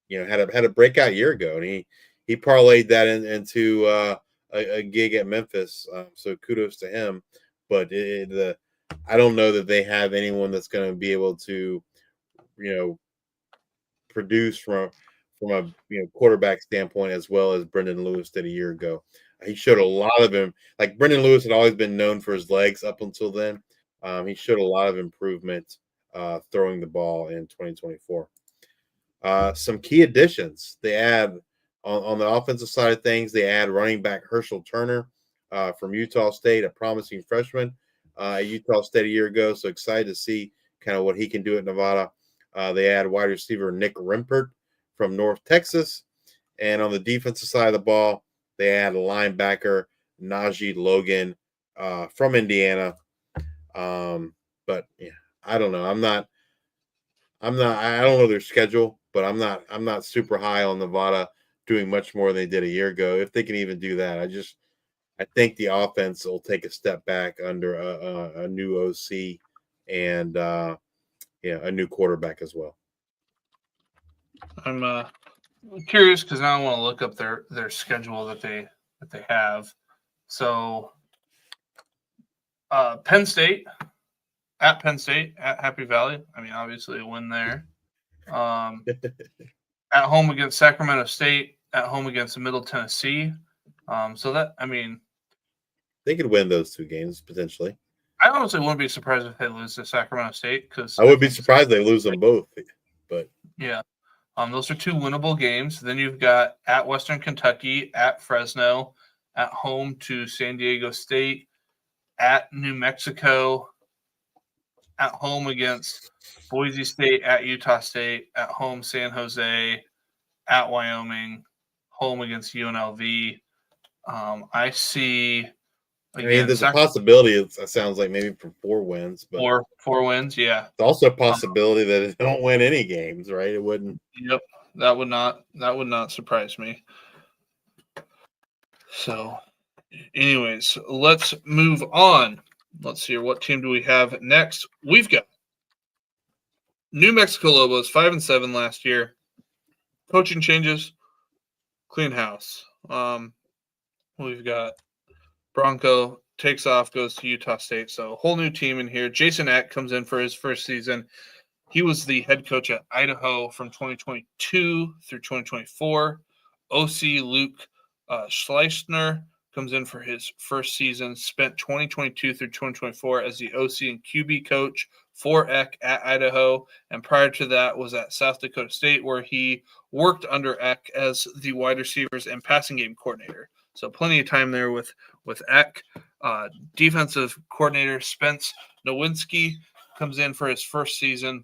had a breakout year ago, and he parlayed that into a gig at Memphis. So kudos to him. But I don't know that they have anyone that's going to be able to, produce from a quarterback standpoint as well as Brendan Lewis did a year ago. He showed a lot of him. Like Brendan Lewis had always been known for his legs up until then. He showed a lot of improvement throwing the ball in 2024. Some key additions. They add on the offensive side of things. They add running back Herschel Turner from Utah State, a promising freshman at Utah State a year ago. So excited to see kind of what he can do at Nevada. They add wide receiver Nick Rimpert from North Texas. And on the defensive side of the ball, they add linebacker Najee Logan from Indiana. But yeah, I don't know. I don't know their schedule, but I'm not super high on Nevada doing much more than they did a year ago, if they can even do that. I think the offense will take a step back under a new OC and a new quarterback as well. I'm curious because now I want to look up their schedule that they have. So Penn State, at Happy Valley. I mean, obviously a win there. At home against Sacramento State, at home against Middle Tennessee. So that, I mean, they could win those 2 games potentially. I honestly wouldn't be surprised if they lose to Sacramento State, because I would be surprised they lose them both. But yeah, those are 2 winnable games. Then you've got at Western Kentucky, at Fresno, at home to San Diego State, at New Mexico, at home against Boise State, at Utah State, at home San Jose, at Wyoming, home against UNLV. I see. Again, there's a possibility. It sounds like maybe for 4 wins, but 4 wins. Yeah, it's also a possibility that it don't win any games, right? It wouldn't. Yep, that would not surprise me. So, anyways, let's move on. Let's see here. What team do we have next? We've got New Mexico Lobos, 5-7 last year. Coaching changes, clean house. We've got Bronco takes off, goes to Utah State. So whole new team in here. Jason Eck comes in for his first season. He was the head coach at Idaho from 2022 through 2024. OC Luke Schleissner comes in for his first season, spent 2022 through 2024 as the OC and QB coach for Eck at Idaho. And prior to that was at South Dakota State, where he worked under Eck as the wide receivers and passing game coordinator. So plenty of time there with Eck. Defensive coordinator Spence Nowinski comes in for his first season.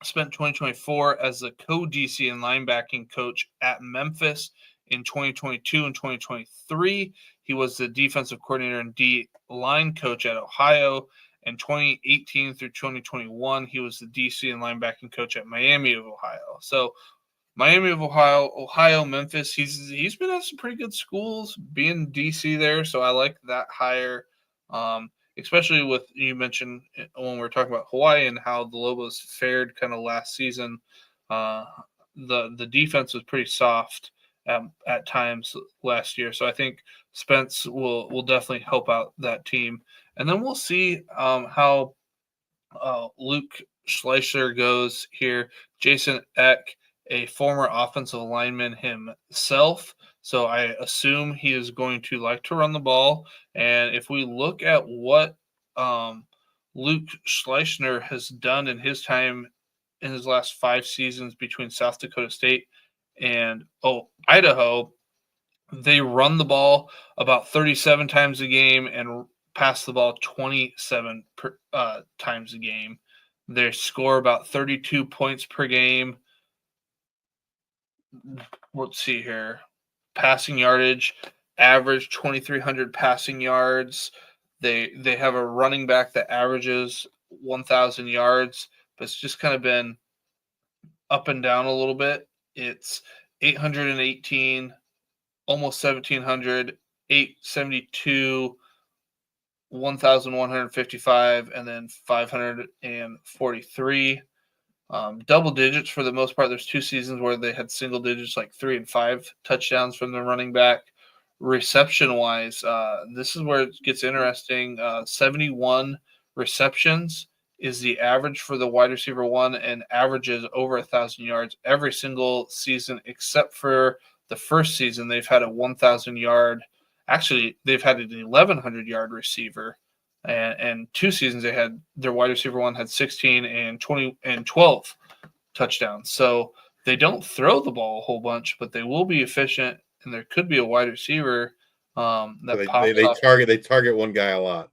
Spent 2024 as the co-DC and linebacking coach at Memphis in 2022 and 2023. He was the defensive coordinator and D-line coach at Ohio. In 2018 through 2021, he was the DC and linebacking coach at Miami of Ohio. So Miami of Ohio, Memphis, he's been at some pretty good schools being DC there. So I like that hire, especially with, you mentioned when we were talking about Hawaii and how the Lobos fared kind of last season. The defense was pretty soft at times last year. So I think Spence will definitely help out that team. And then we'll see how Luke Schleicher goes here. Jason Eck, a former offensive lineman himself. So I assume he is going to like to run the ball. And if we look at what Luke Schleicher has done in his time in his last 5 seasons between South Dakota State and Idaho, they run the ball about 37 times a game and pass the ball 27 times a game. They score about 32 points per game. Let's see here. Passing yardage, average 2,300 passing yards. They have a running back that averages 1,000 yards, but it's just kind of been up and down a little bit. It's 818, almost 1,700, 872, 1,155, and then 543. Double digits for the most part. There's 2 seasons where they had single digits, like 3 and 5 touchdowns from the running back. Reception wise, this is where it gets interesting. 71 receptions is the average for the wide receiver one, and averages over 1,000 yards every single season, except for the first season. They've had a 1,000 yard. Actually, they've had an 1,100 yard receiver. And 2 seasons they had their wide receiver one had 16 and 20 and 12 touchdowns. So they don't throw the ball a whole bunch, but they will be efficient, and there could be a wide receiver they target one guy a lot.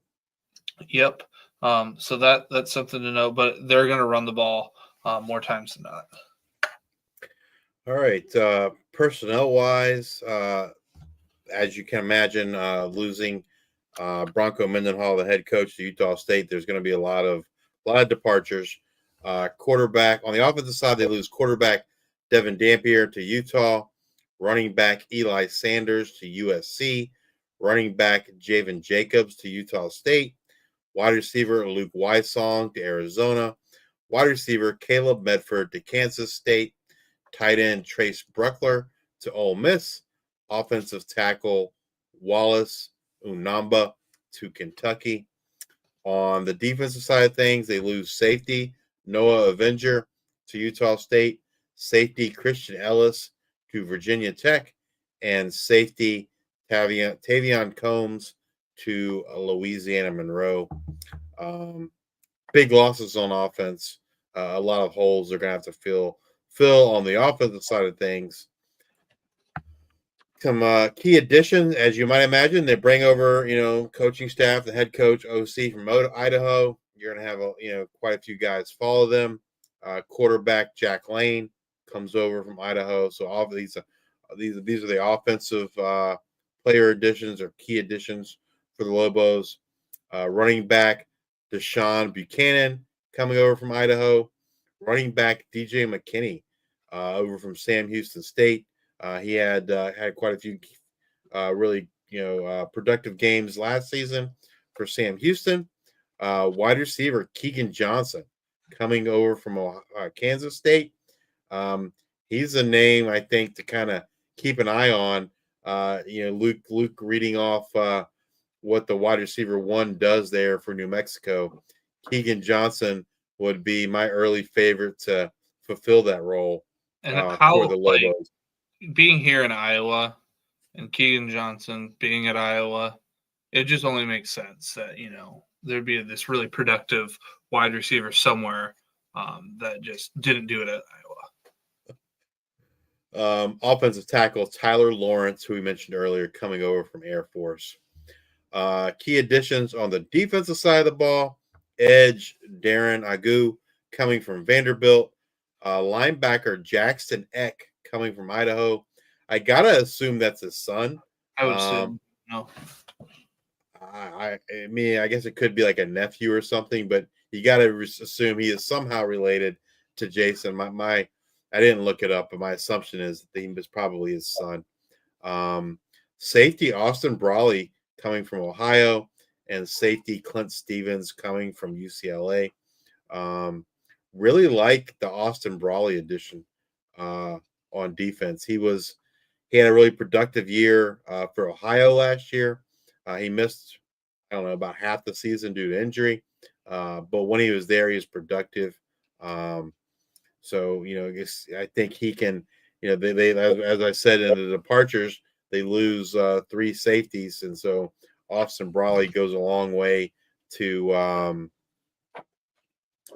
Yep. So that's something to know, but they're going to run the ball more times than not. All right. Personnel wise, as you can imagine, losing Bronco Mendenhall, the head coach to Utah State, there's going to be a lot of departures. Quarterback on the offensive side, they lose quarterback Devin Dampier to Utah, running back Eli Sanders to USC, running back Javen Jacobs to Utah State, wide receiver Luke Wysong to Arizona, wide receiver Caleb Medford to Kansas State, tight end Trace Bruckler to Ole Miss, offensive tackle Wallace Unamba to Kentucky. On the defensive side of things, they lose safety Noah Avenger to Utah State, safety Christian Ellis to Virginia Tech, and safety Tavion Combs to Louisiana Monroe. Big losses on offense. A lot of holes they're going to have to fill on the offensive side of things. Some key additions, as you might imagine, they bring over, coaching staff, the head coach, OC from Idaho. You're going to have, quite a few guys follow them. Quarterback Jack Lane comes over from Idaho. So all of these are the offensive player additions or key additions for the Lobos. Running back Deshaun Buchanan coming over from Idaho. Running back DJ McKinney over from Sam Houston State. He had quite a few really productive games last season for Sam Houston. Wide receiver Keegan Johnson coming over from Kansas State. He's a name I think to kind of keep an eye on. Luke reading off what the wide receiver one does there for New Mexico. Keegan Johnson would be my early favorite to fulfill that role for the Lobos. Being here in Iowa and Keegan Johnson being at Iowa, it just only makes sense that, there'd be this really productive wide receiver somewhere that just didn't do it at Iowa. Offensive tackle Tyler Lawrence, who we mentioned earlier, coming over from Air Force. Key additions on the defensive side of the ball, edge Darren Agu coming from Vanderbilt. Linebacker Jackson Eck coming from Idaho. I gotta assume that's his son. I would assume. No. I mean, I guess it could be like a nephew or something, but you gotta assume he is somehow related to Jason. I didn't look it up, but my assumption is that he was probably his son. Safety Austin Brawley coming from Ohio, and safety Clint Stevens coming from UCLA. Really like the Austin Brawley addition on defense. He had a really productive year for Ohio last year. He missed, I don't know, about half the season due to injury. But when he was there, he was productive. So, I think he can, they as I said in the departures, they lose 3 safeties. And so Austin Brawley goes a long way to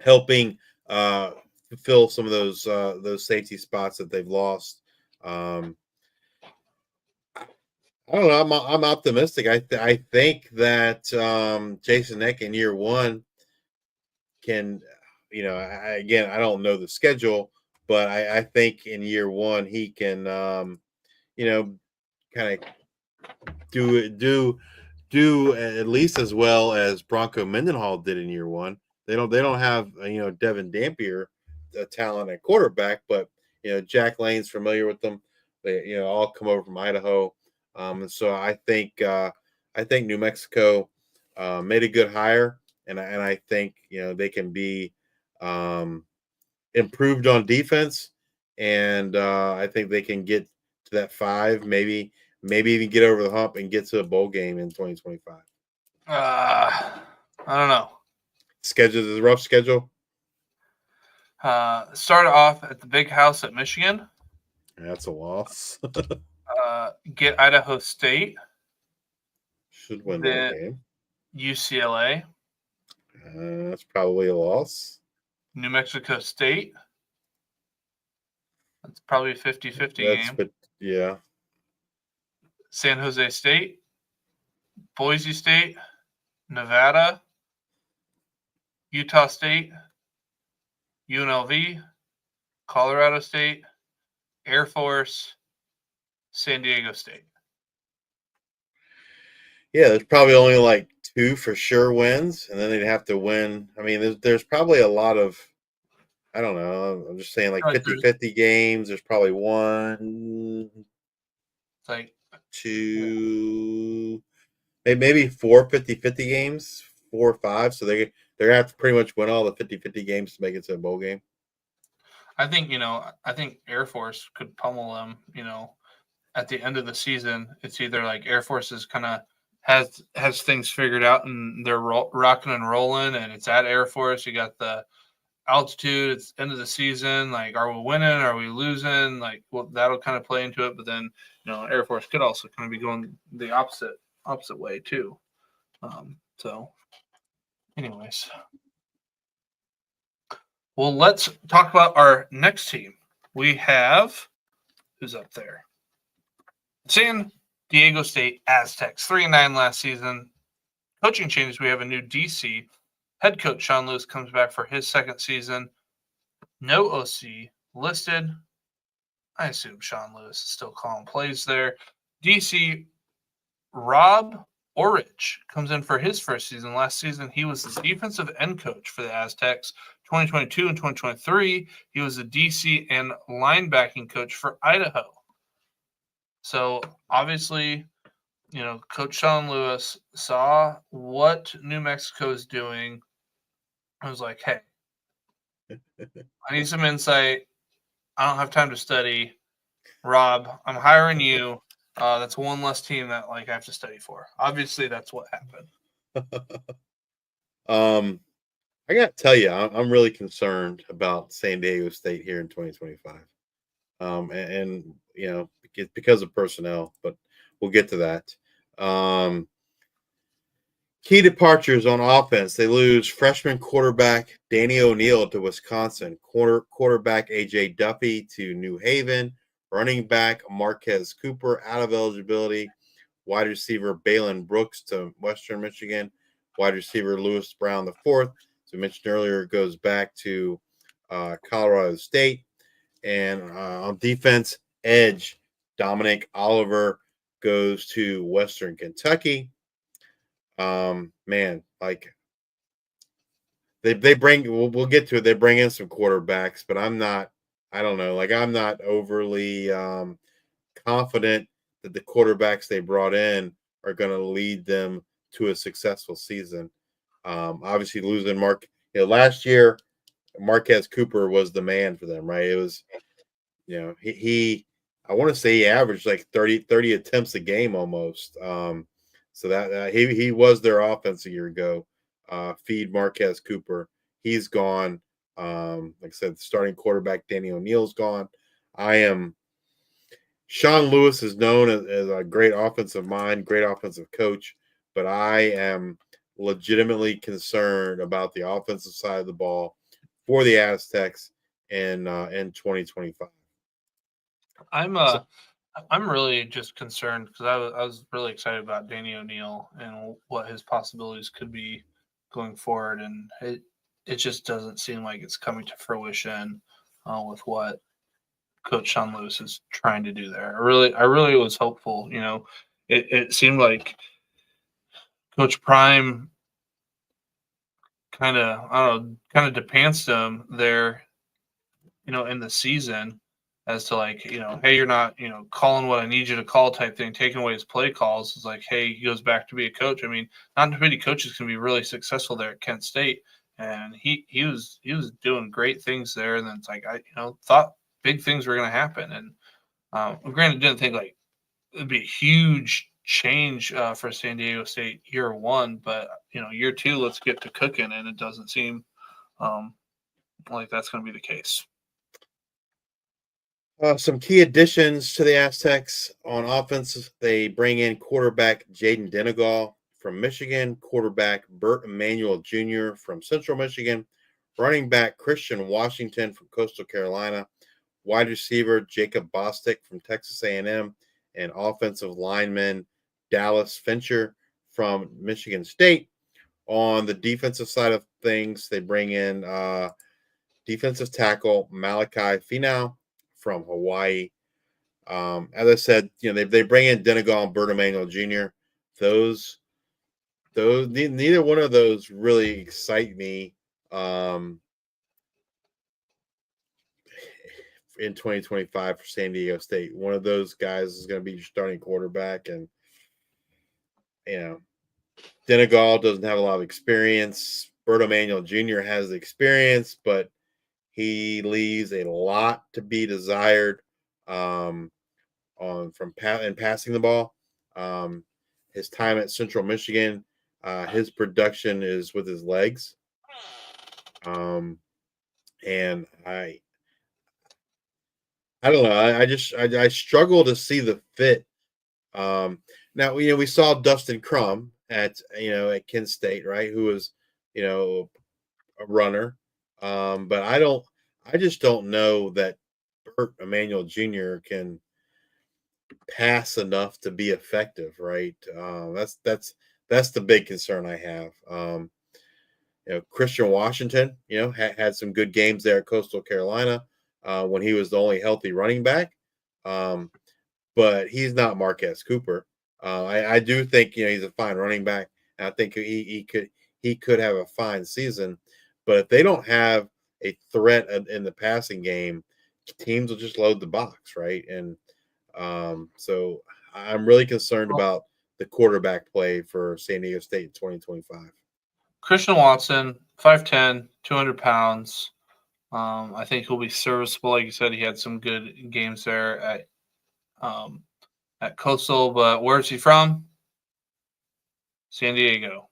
helping fill some of those safety spots that they've lost. I don't know. I'm optimistic. I think that Jason Eck in year 1 can, I don't know the schedule, but I think in year 1 he can, kind of do at least as well as Bronco Mendenhall did in year 1. They don't have Devin Dampier, a talent at quarterback, but Jack Lane's familiar with them. They all come over from Idaho. And so I think New Mexico made a good hire, and I think they can be improved on defense, and I think they can get to that 5, maybe even get over the hump and get to a bowl game in 2025. I don't know. Schedule is a rough schedule. Start off at the Big House at Michigan. That's a loss. Get Idaho State. Should win that game. UCLA. That's probably a loss. New Mexico State. That's probably a 50-50 game. But yeah. San Jose State. Boise State. Nevada. Utah State. UNLV. Colorado State. Air Force. San Diego State. Yeah, there's probably only like 2 for sure wins, and then they'd have to win. I mean, there's probably a lot of, I don't know, I'm just saying like 50-50 games. There's probably 1, it's like 2, maybe 4 50-50 games, 4 or 5. So they're gonna have to pretty much win all the 50-50 games to make it to a bowl game. I think Air Force could pummel them, at the end of the season. It's either like Air Force is kind of has things figured out and they're rocking and rolling, and it's at Air Force. You got the altitude. It's end of the season. Like, are we winning? Are we losing? Like, well, that'll kind of play into it. But then, Air Force could also kind of be going the opposite way too. So, anyways, well, let's talk about our next team. We have who's up there. San Diego State Aztecs, 3-9 last season. Coaching changes. We have a new DC. Head coach Sean Lewis comes back for his second season. No OC listed. I assume Sean Lewis is still calling plays there. DC Rob Orich comes in for his first season. Last season, he was the defensive end coach for the Aztecs. 2022 and 2023, he was the DC and linebacking coach for Idaho. So obviously, Coach Sean Lewis saw what New Mexico is doing. I was like, hey, I need some insight. I don't have time to study. Rob, I'm hiring you. That's one less team that I have to study for. Obviously, that's what happened. I got to tell you, I'm really concerned about San Diego State here in 2025. And because of personnel, but we'll get to that. Key departures on offense. They lose freshman quarterback Danny O'Neill to Wisconsin, quarterback AJ Duffy to New Haven, running back Marquez Cooper out of eligibility, wide receiver Balin Brooks to Western Michigan, wide receiver Lewis Brown IV, as we mentioned earlier, goes back to Colorado State. And on defense, edge Dominic Oliver goes to Western Kentucky. Man, like they bring. We'll get to it. They bring in some quarterbacks, but I'm not overly confident that the quarterbacks they brought in are going to lead them to a successful season. Obviously, losing last year, Marquez Cooper was the man for them, right? It was, he I want to say he averaged like 30 attempts a game almost. So that he was their offense a year ago. Feed Marquez Cooper. He's gone. Like I said, starting quarterback Danny O'Neill's gone. Sean Lewis is known as a great offensive mind, great offensive coach, but I am legitimately concerned about the offensive side of the ball for the Aztecs in 2025. I'm really just concerned because I was really excited about Danny O'Neill and what his possibilities could be going forward, and it just doesn't seem like it's coming to fruition with what Coach Sean Lewis is trying to do there. I really was hopeful. It seemed like Coach Prime kind of depanced him there, in the season as to hey, you're not, calling what I need you to call type thing, taking away his play calls. It's like, hey, he goes back to be a coach. I mean, not many coaches can be really successful there at Kent State. And he was doing great things there. And then it's like, I thought big things were going to happen. And granted, didn't think like it'd be a huge change for San Diego State year one, but year two, let's get to cooking. And it doesn't seem like that's going to be the case. Some key additions to the Aztecs on offense. They bring in quarterback Jaden Denegal from Michigan, quarterback Burt Emanuel Jr. from Central Michigan, running back Christian Washington from Coastal Carolina, wide receiver Jacob Bostic from Texas A&M, and offensive lineman Dallas Fincher from Michigan State. On the defensive side of things, they bring in defensive tackle Malachi Finau from Hawaii. As I said, they bring in Denegal and Burt Emanuel Jr. Those neither one of those really excite me in 2025 for San Diego State. One of those guys is going to be your starting quarterback, and Denegal doesn't have a lot of experience. Burt Emanuel Jr. has the experience, but he leaves a lot to be desired in passing the ball. His time at Central Michigan, his production is with his legs. And I don't know. I struggle to see the fit. Now we saw Dustin Crum at Kent State, right? Who was a runner. But I just don't know that Burt Emanuel Jr. can pass enough to be effective, right? That's the big concern I have. Christian Washington, had some good games there at Coastal Carolina when he was the only healthy running back. But he's not Marquez Cooper. I do think he's a fine running back, and I think he could have a fine season. But if they don't have a threat in the passing game, teams will just load the box, right? And so I'm really concerned about the quarterback play for San Diego State in 2025. Christian Watson, 5'10", 200 pounds. I think he'll be serviceable. Like you said, he had some good games there at Coastal. But where's he from? San Diego.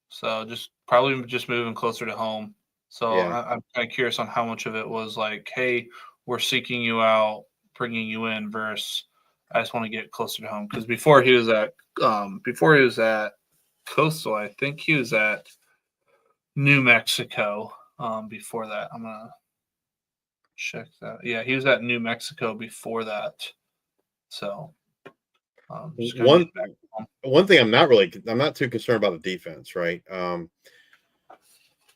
So probably moving closer to home. So yeah. I'm kind of curious on how much of it was like, hey, we're seeking you out, bringing you in, versus I just want to get closer to home. Because before he was at Coastal, I think he was at New Mexico. Before that, I'm gonna check that. Yeah, he was at New Mexico before that. So one thing I'm not too concerned about the defense, right?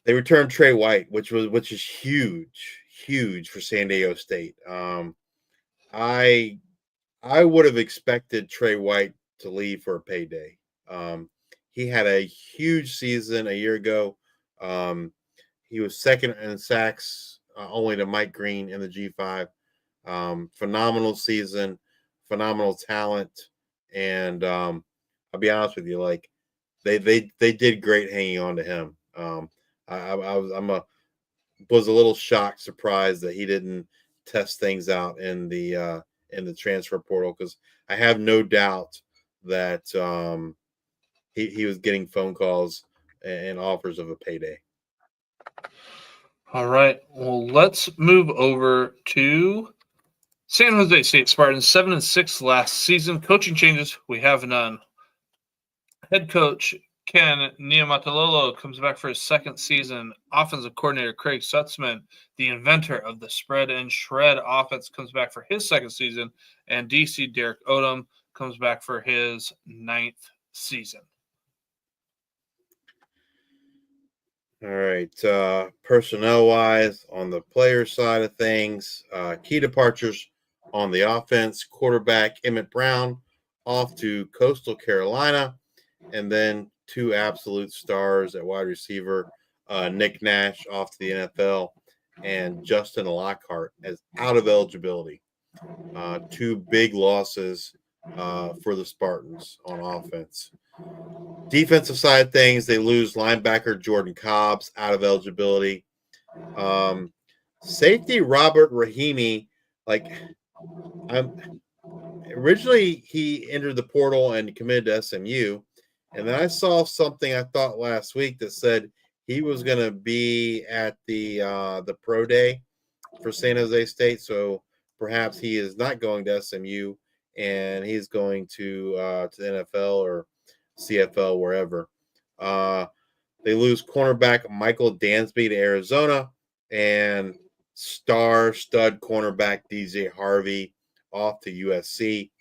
They returned Trey White, which is huge for San Diego State. I I would have expected Trey White to leave for a payday. He had a huge season a year ago. He was second in sacks, only to Mike Green in the G5. Phenomenal season, phenomenal talent, and I'll be honest with you, like they did great hanging on to him. I was a little shocked, surprised that he didn't test things out in the transfer portal, because I have no doubt that he was getting phone calls and offers of a payday. All right. Well, let's move over to San Jose State Spartans. 7-6 last season. Coaching changes, we have none. Head coach Ken Niumatalolo comes back for his second season. Offensive coordinator Craig Sutzman, the inventor of the spread and shred offense, comes back for his second season. And DC Derek Odom comes back for his 9th season. All right. Personnel-wise, on the player side of things, key departures on the offense: quarterback Emmett Brown off to Coastal Carolina, and then 2 absolute stars at wide receiver, Nick Nash off to the NFL, and Justin Lockhart as out of eligibility. 2 big losses for the Spartans on offense. Defensive side of things, they lose linebacker Jordan Cobbs out of eligibility. Safety Robert Rahimi, originally he entered the portal and committed to SMU, and then I saw something I thought last week that said he was going to be at the pro day for San Jose State, so perhaps he is not going to SMU and he's going to the NFL or CFL, wherever. They lose cornerback Michael Dansby to Arizona, and stud cornerback DJ Harvey off to USC.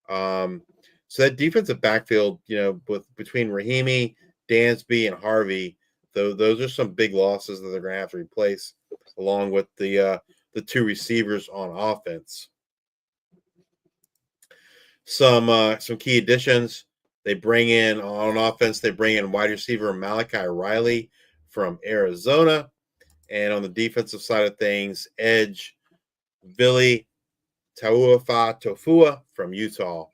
So that defensive backfield, between Rahimi, Dansby, and Harvey, those are some big losses that they're going to have to replace, along with the 2 receivers on offense. Some key additions. They bring in on offense, wide receiver Malachi Riley from Arizona. And on the defensive side of things, edge Billy Tofua from Utah.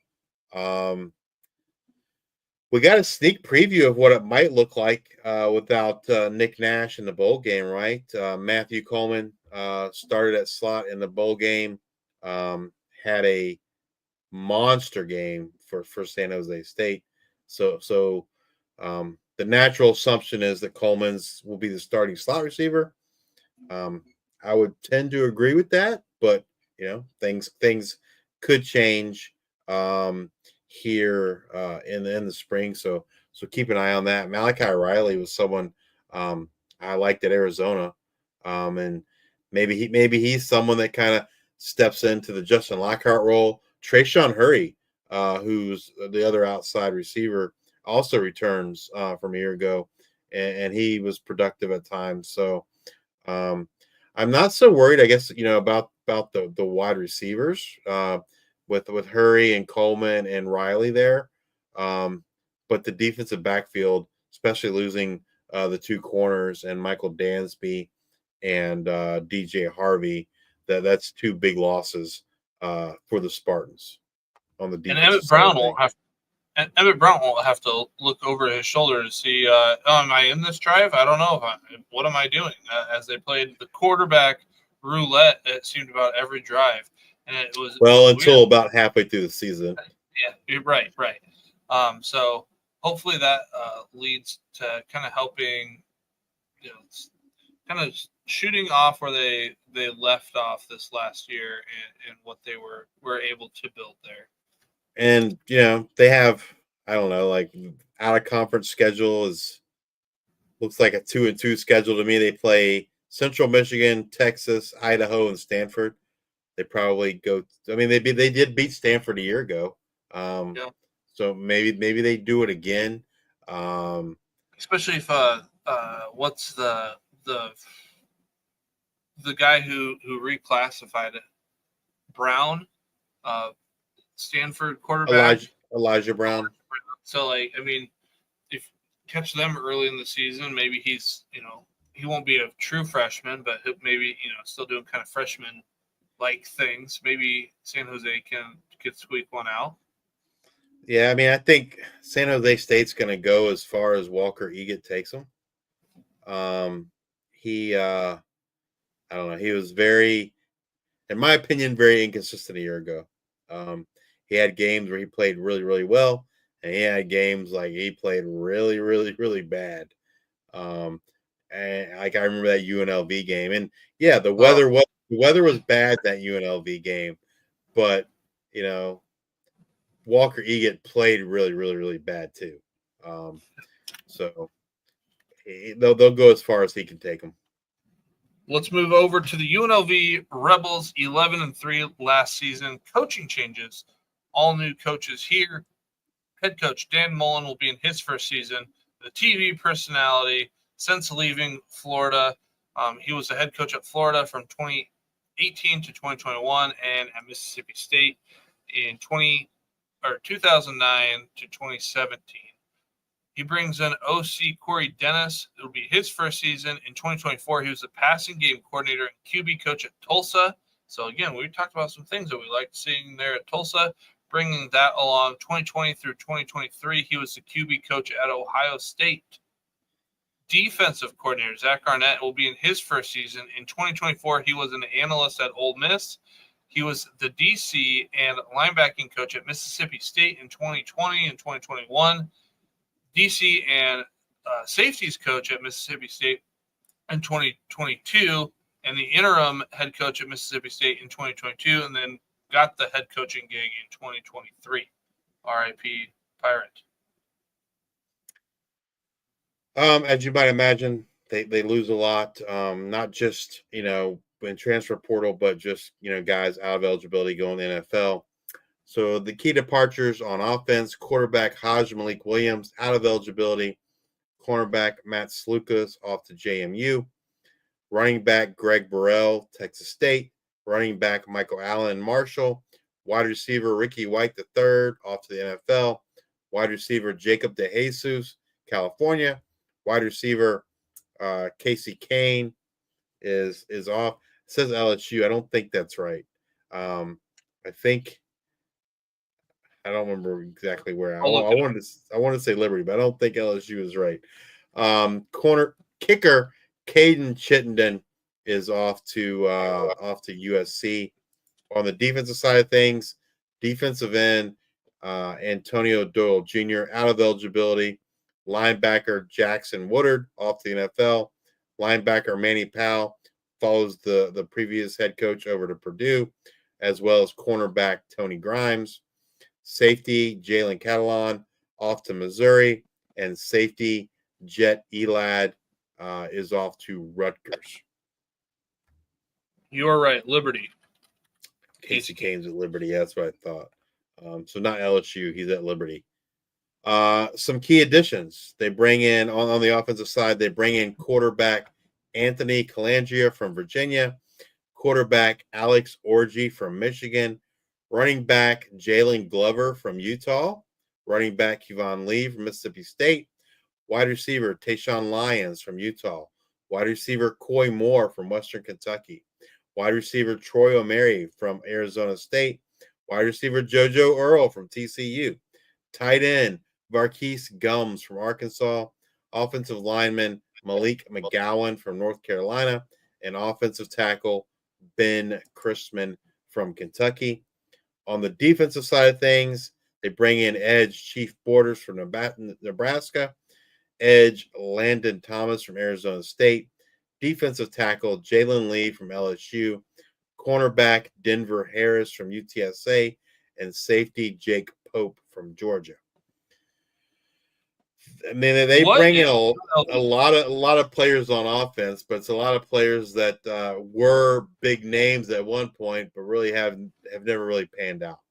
We got a sneak preview of what it might look like without Nick Nash in the bowl game, right? Matthew Coleman started at slot in the bowl game, had a monster game for San Jose State. So the natural assumption is that Coleman's will be the starting slot receiver. I would tend to agree with that, but things could change here in the spring. So keep an eye on that. Malachi Riley was someone I liked at Arizona, and maybe he's someone that kind of steps into the Justin Lockhart role. Trayshawn Hurry, who's the other outside receiver, also returns from a year ago, and he was productive at times. So I'm not so worried, I guess, about the wide receivers with Hurry and Coleman and Riley there. But the defensive backfield, especially losing the 2 corners and Michael Dansby and DJ Harvey, that's 2 big losses for the Spartans on the defense. And Emmett Brown won't have to look over his shoulder to see, am I in this drive? I don't know. What am I doing? As they played the quarterback roulette, it seemed about every drive. And it was until about halfway through the season. Yeah, you're right. So hopefully that leads to kind of helping, kind of shooting off where they left off this last year and what they were able to build there. And they have, I don't know, out of conference schedule looks like a 2-2 schedule to me. They play Central Michigan, Texas, Idaho, and Stanford. They probably go. I mean, they did beat Stanford a year ago. So maybe they do it again. Especially if what's the guy who reclassified it, Brown. Stanford quarterback. Elijah Brown. So, like, I mean, if catch them early in the season, maybe he's, he won't be a true freshman, but maybe, still doing kind of freshman-like things. Maybe San Jose could squeak one out. Yeah, I mean, I think San Jose State's going to go as far as Walker Egan takes them. I don't know. He was very, in my opinion, very inconsistent a year ago. He had games where he played really, really well, and he had games like he played really, really, really bad. And like I remember that UNLV game, and yeah, the weather was bad that UNLV game, but Walker Egan played really, really, really bad too. So they'll go as far as he can take them. Let's move over to the UNLV Rebels, 11-3 last season. Coaching changes, all new coaches here. Head coach Dan Mullen will be in his first season. The TV personality since leaving Florida. He was the head coach at Florida from 2018 to 2021 and at Mississippi State in 2009 to 2017. He brings in OC Corey Dennis. It will be his first season. In 2024, he was the passing game coordinator and QB coach at Tulsa. So, again, we talked about some things that we liked seeing there at Tulsa. Bringing that along, 2020 through 2023, he was the QB coach at Ohio State. Defensive coordinator Zach Arnett will be in his first season. In 2024, he was an analyst at Ole Miss. He was the DC and linebacking coach at Mississippi State in 2020 and 2021. DC and safeties coach at Mississippi State in 2022, and the interim head coach at Mississippi State in 2022, and then got the head coaching gig in 2023. R.I.P. Pirate. As you might imagine, they lose a lot, not just, in transfer portal, but just, guys out of eligibility going to the NFL. So the key departures on offense: quarterback Haj Malik Williams out of eligibility, cornerback Matt Slukas off to JMU, running back Greg Burrell, Texas State, running back Michael Allen, Marshall, wide receiver Ricky White III off to the NFL, wide receiver Jacob DeJesus, California, wide receiver Casey Kane is off. It says LSU. I don't think that's right. I don't remember exactly where. I wanted to say Liberty, but I don't think LSU is right. Kicker Caden Chittenden is off to USC. On the defensive side of things, defensive end Antonio Doyle Jr. out of eligibility. Linebacker Jackson Woodard off to the NFL. Linebacker Manny Powell follows the previous head coach over to Purdue, as well as cornerback Tony Grimes. Safety Jalen Catalan off to Missouri, and safety Jet Elad is off to Rutgers. You are right, Liberty. Casey Kane's at Liberty. Yeah, that's what I thought. So not LSU, he's at Liberty. Some key additions. They bring in on the offensive side. They bring in quarterback Anthony Calandria from Virginia, quarterback Alex Orji from Michigan, running back Jalen Glover from Utah, running back Kevon Lee from Mississippi State, wide receiver Tayshawn Lyons from Utah, wide receiver Coy Moore from Western Kentucky, wide receiver Troy O'Mary from Arizona State, wide receiver JoJo Earl from TCU, tight end Varquise Gums from Arkansas, offensive lineman Malik McGowan from North Carolina, and offensive tackle Ben Christman from Kentucky. On the defensive side of things, they bring in edge Chief Borders from Nebraska, edge Landon Thomas from Arizona State, defensive tackle Jalen Lee from LSU, cornerback Denver Harris from UTSA, and safety Jake Pope from Georgia. I mean, they bring in a lot of players on offense, but it's a lot of players that were big names at one point, but really have never really panned out.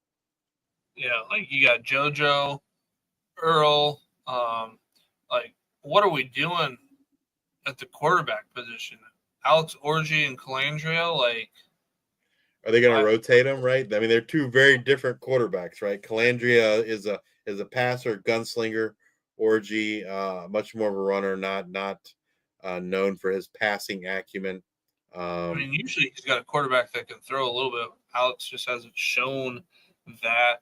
Yeah, like you got JoJo Earl. What are we doing at the quarterback position? Alex Orji and Calandria, Are they going to rotate them, right? I mean, they're two very different quarterbacks, right? Calandria is a passer, gunslinger. Orgy, much more of a runner, not known for his passing acumen. I mean, usually he's got a quarterback that can throw a little bit. Alex just hasn't shown that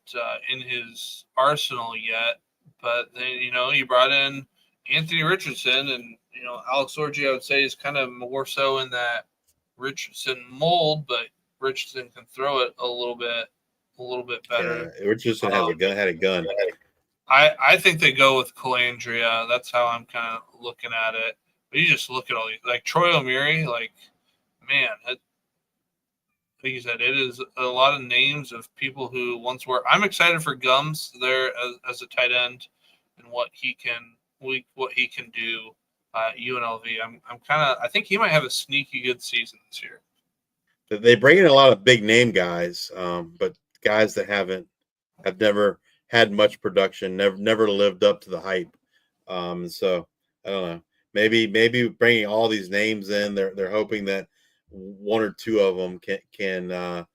in his arsenal yet. But then, you brought in Anthony Richardson, and Alex Orgy, I would say, is kind of more so in that Richardson mold, but Richardson can throw it a little bit better. Yeah, Richardson had a gun. I think they go with Calandria. That's how I'm kind of looking at it. But you just look at all these, like Troy O'Meary, man, like you said, it is a lot of names of people who once were. I'm excited for Gums there as a tight end and what he can do at UNLV. I think he might have a sneaky good season this year. They bring in a lot of big name guys, but guys that have never had much production, never lived up to the hype. So I don't know. Maybe bringing all these names in, they're hoping that one or two of them can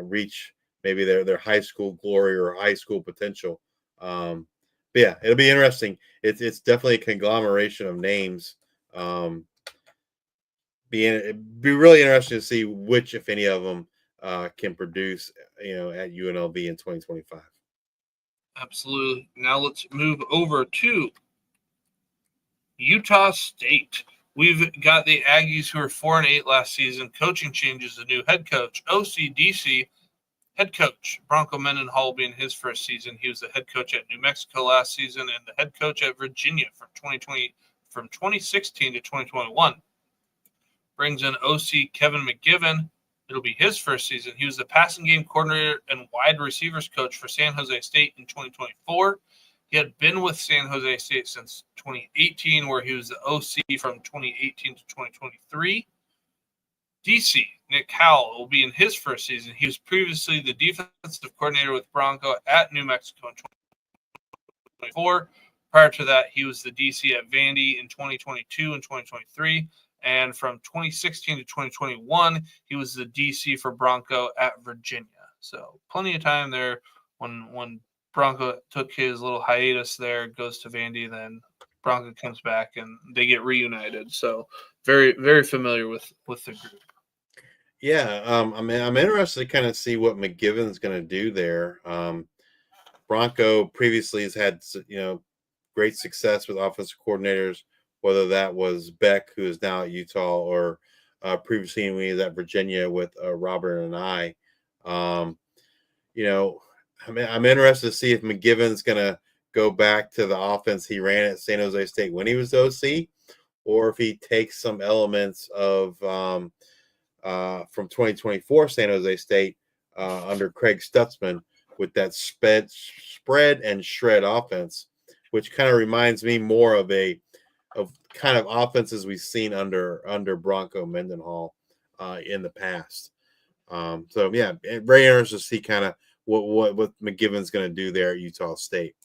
reach maybe their high school glory or high school potential. But yeah, it'll be interesting. It's definitely a conglomeration of names. It'd be really interesting to see which, if any of them, can produce, at UNLV in 2025. Absolutely. Now let's move over to Utah State. We've got the Aggies, who were 4-8 last season. Coaching changes, a new head coach, OCDC head coach Bronco Mendenhall being his first season. He was the head coach at New Mexico last season and the head coach at Virginia from 2016 to 2021. Brings in OC Kevin McGivern. It'll be his first season. He was the passing game coordinator and wide receivers coach for San Jose State in 2024. He had been with San Jose State since 2018, where he was the OC from 2018 to 2023. DC, Nick Howell, will be in his first season. He was previously the defensive coordinator with Bronco at New Mexico in 2024. Prior to that, he was the DC at Vandy in 2022 and 2023. And from 2016 to 2021, he was the DC for Bronco at Virginia. So plenty of time there when Bronco took his little hiatus there, goes to Vandy, then Bronco comes back and they get reunited. So very, very familiar with the group. Yeah, I'm interested to kind of see what McGivern's going to do there. Bronco previously has had great success with offensive coordinators, whether that was Beck, who is now at Utah, or previously when he was at Virginia with Robert and I. I'm interested to see if McGivern's going to go back to the offense he ran at San Jose State when he was OC, or if he takes some elements of from 2024 San Jose State under Craig Stutzman with that spread and shred offense, which kind of reminds me more of kind of offenses we've seen under Bronco Mendenhall in the past. So yeah, very interesting to see kind of what McGivern's going to do there at Utah State.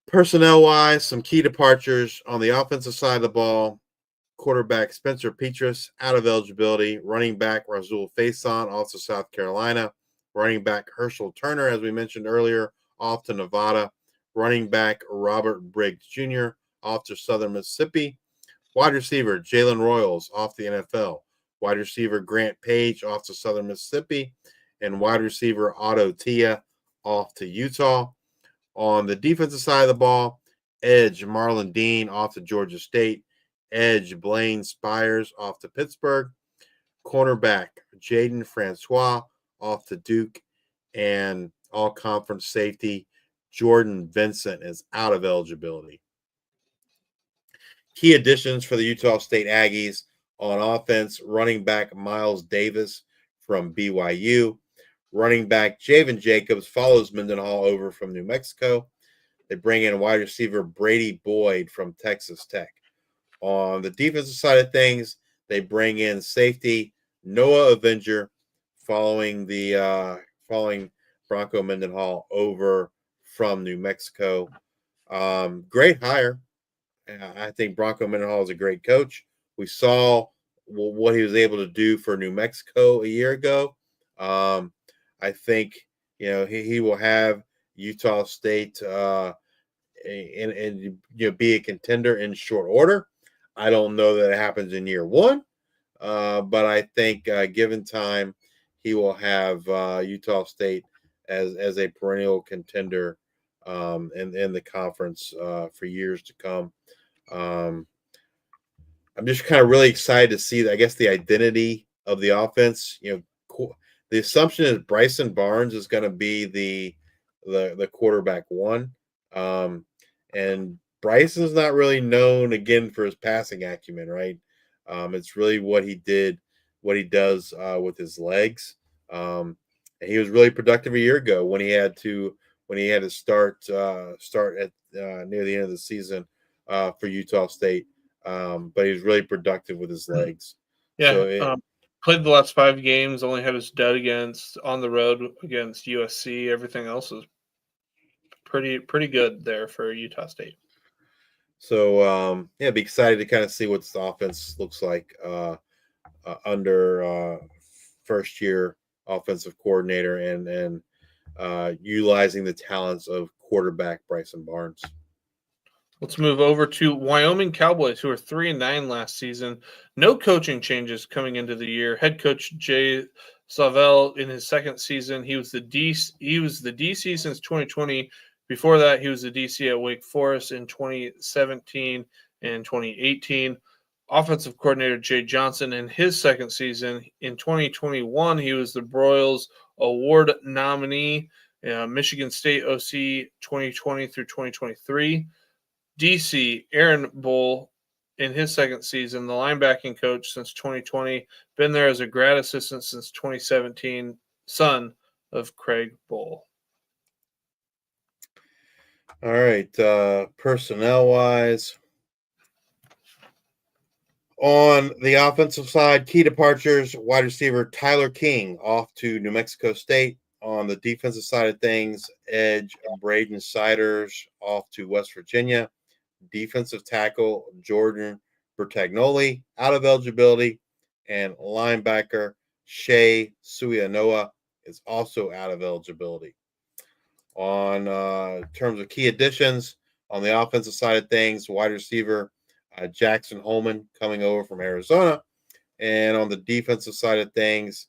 Personnel wise, some key departures on the offensive side of the ball. Quarterback Spencer Petras out of eligibility. Running back Razul Faison, also South Carolina. Running back Herschel Turner, as we mentioned earlier, off to Nevada. Running back Robert Briggs Jr. off to Southern Mississippi. Wide receiver Jalen Royals off the NFL. Wide receiver Grant Page off to Southern Mississippi. And wide receiver Otto Tia off to Utah. On the defensive side of the ball, edge Marlon Dean off to Georgia State. Edge Blaine Spires off to Pittsburgh. Cornerback Jaden Francois off to Duke. And all-conference safety Jordan Vincent is out of eligibility. Key additions for the Utah State Aggies on offense: running back Miles Davis from BYU. Running back Javen Jacobs follows Mendenhall over from New Mexico. They bring in wide receiver Brady Boyd from Texas Tech. On the defensive side of things, they bring in safety Noah Avenger following Bronco Mendenhall over from New Mexico. Great hire. I think Bronco Mendenhall is a great coach. We saw what he was able to do for New Mexico a year ago. I think he will have Utah State and be a contender in short order. I don't know that it happens in year one, but I think given time, he will have Utah State as a perennial contender in the conference for years to come. I'm just kind of really excited to see, I guess, the identity of the offense. The assumption is Bryson Barnes is going to be the quarterback one. And Bryson's not really known, again, for his passing acumen, right? It's really what he does with his legs. And he was really productive a year ago when he had to start at near the end of the season for Utah State. But he was really productive with his legs. Yeah, so played the last 5 games, only had his dud on the road against USC. Everything else is pretty good there for Utah State. So be excited to kind of see what the offense looks like under first year offensive coordinator and utilizing the talents of quarterback Bryson Barnes. Let's move over to Wyoming Cowboys, who are 3-9 last season. No coaching changes coming into the year. Head coach Jay Savell in his second season. He was the DC since 2020. Before that, he was the DC at Wake Forest in 2017 and 2018. Offensive coordinator Jay Johnson in his second season. In 2021, he was the Broyles Award nominee, Michigan State OC 2020 through 2023. DC, Aaron Bull, in his second season, the linebacking coach since 2020, been there as a grad assistant since 2017, son of Craig Bull. All right, personnel-wise, on the offensive side, key departures, wide receiver Tyler King off to New Mexico State. On the defensive side of things, edge Braden Siders off to West Virginia. Defensive tackle Jordan Bertagnoli out of eligibility, and linebacker Shea Suianoa is also out of eligibility. On terms of key additions, on the offensive side of things, wide receiver Jackson Holman coming over from Arizona, and on the defensive side of things,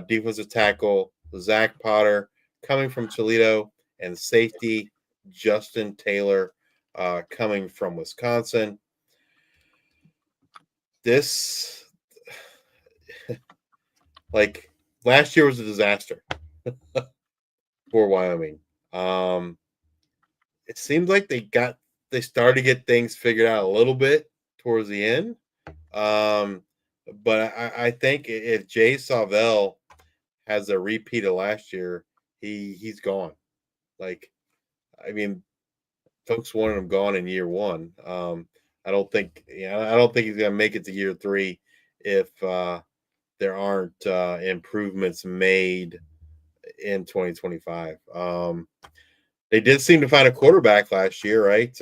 defensive tackle Zach Potter coming from Toledo, and safety Justin Taylor coming from Wisconsin. This, last year was a disaster for Wyoming. It seems like they started to get things figured out a little bit towards the end. But I think if Jay Savell has a repeat of last year, he's gone. Folks wanted him gone in year one. I don't think he's going to make it to year 3 if there aren't improvements made in 2025. They did seem to find a quarterback last year, right?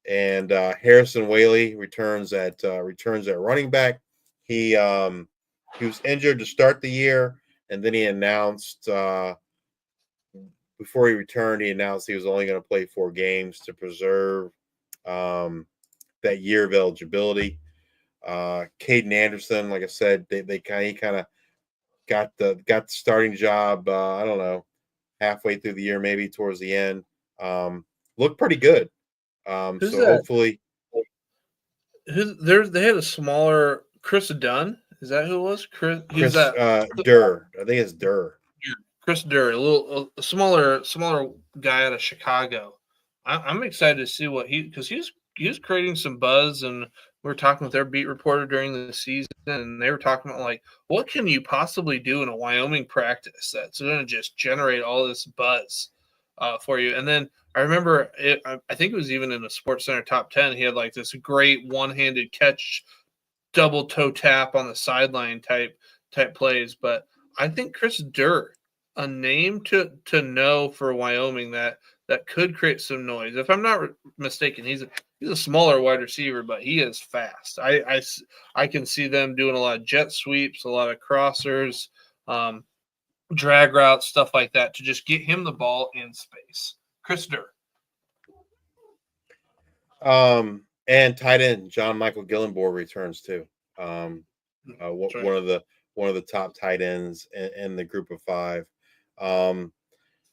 And Harrison Whaley returns at running back. He was injured to start the year, and then he announced before he returned, he announced he was only going to play 4 games to preserve that year of eligibility. Caden Anderson, like I said, he kind of got the starting job. I don't know, halfway through the year, maybe towards the end. Looked pretty good. Hopefully, they had a smaller Chris Dunn. Is that who it was? Chris Durr. I think it's Durr. Chris Durr, a smaller guy out of Chicago. I'm excited to see what because he was creating some buzz, and we were talking with their beat reporter during the season, and they were talking about what can you possibly do in a Wyoming practice that's going to just generate all this buzz for you. And then I remember I think it was even in the Sports Center top 10. He had this great one-handed catch, double toe tap on the sideline type plays. But I think Chris Durr, a name to know for Wyoming that could create some noise. If I'm not mistaken, He's a smaller wide receiver, but he is fast. I can see them doing a lot of jet sweeps, a lot of crossers, drag routes, stuff like that to just get him the ball in space. Chris Durr. And tight end John Michael Gillenborg returns too. One of the top tight ends in the group of 5.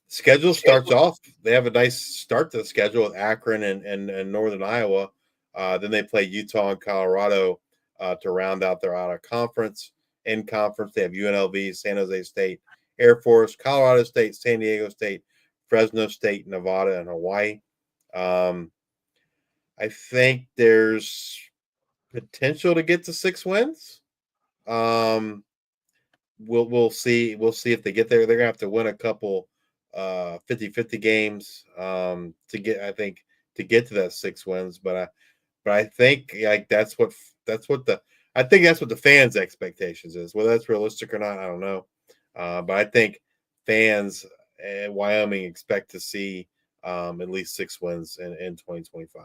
Schedule starts off. They have a nice start to the schedule with Akron and Northern Iowa. Then they play Utah and Colorado to round out their out of conference. In conference, they have UNLV, San Jose State, Air Force, Colorado State, San Diego State, Fresno State, Nevada, and Hawaii. I think there's potential to get to 6 wins. We'll see. We'll see if they get there. They're gonna have to win a couple 50-50 games to get to that 6 wins. But I think like that's what the fans' expectations is. Whether that's realistic or not, I don't know. But I think fans in Wyoming expect to see at least 6 wins in 2025.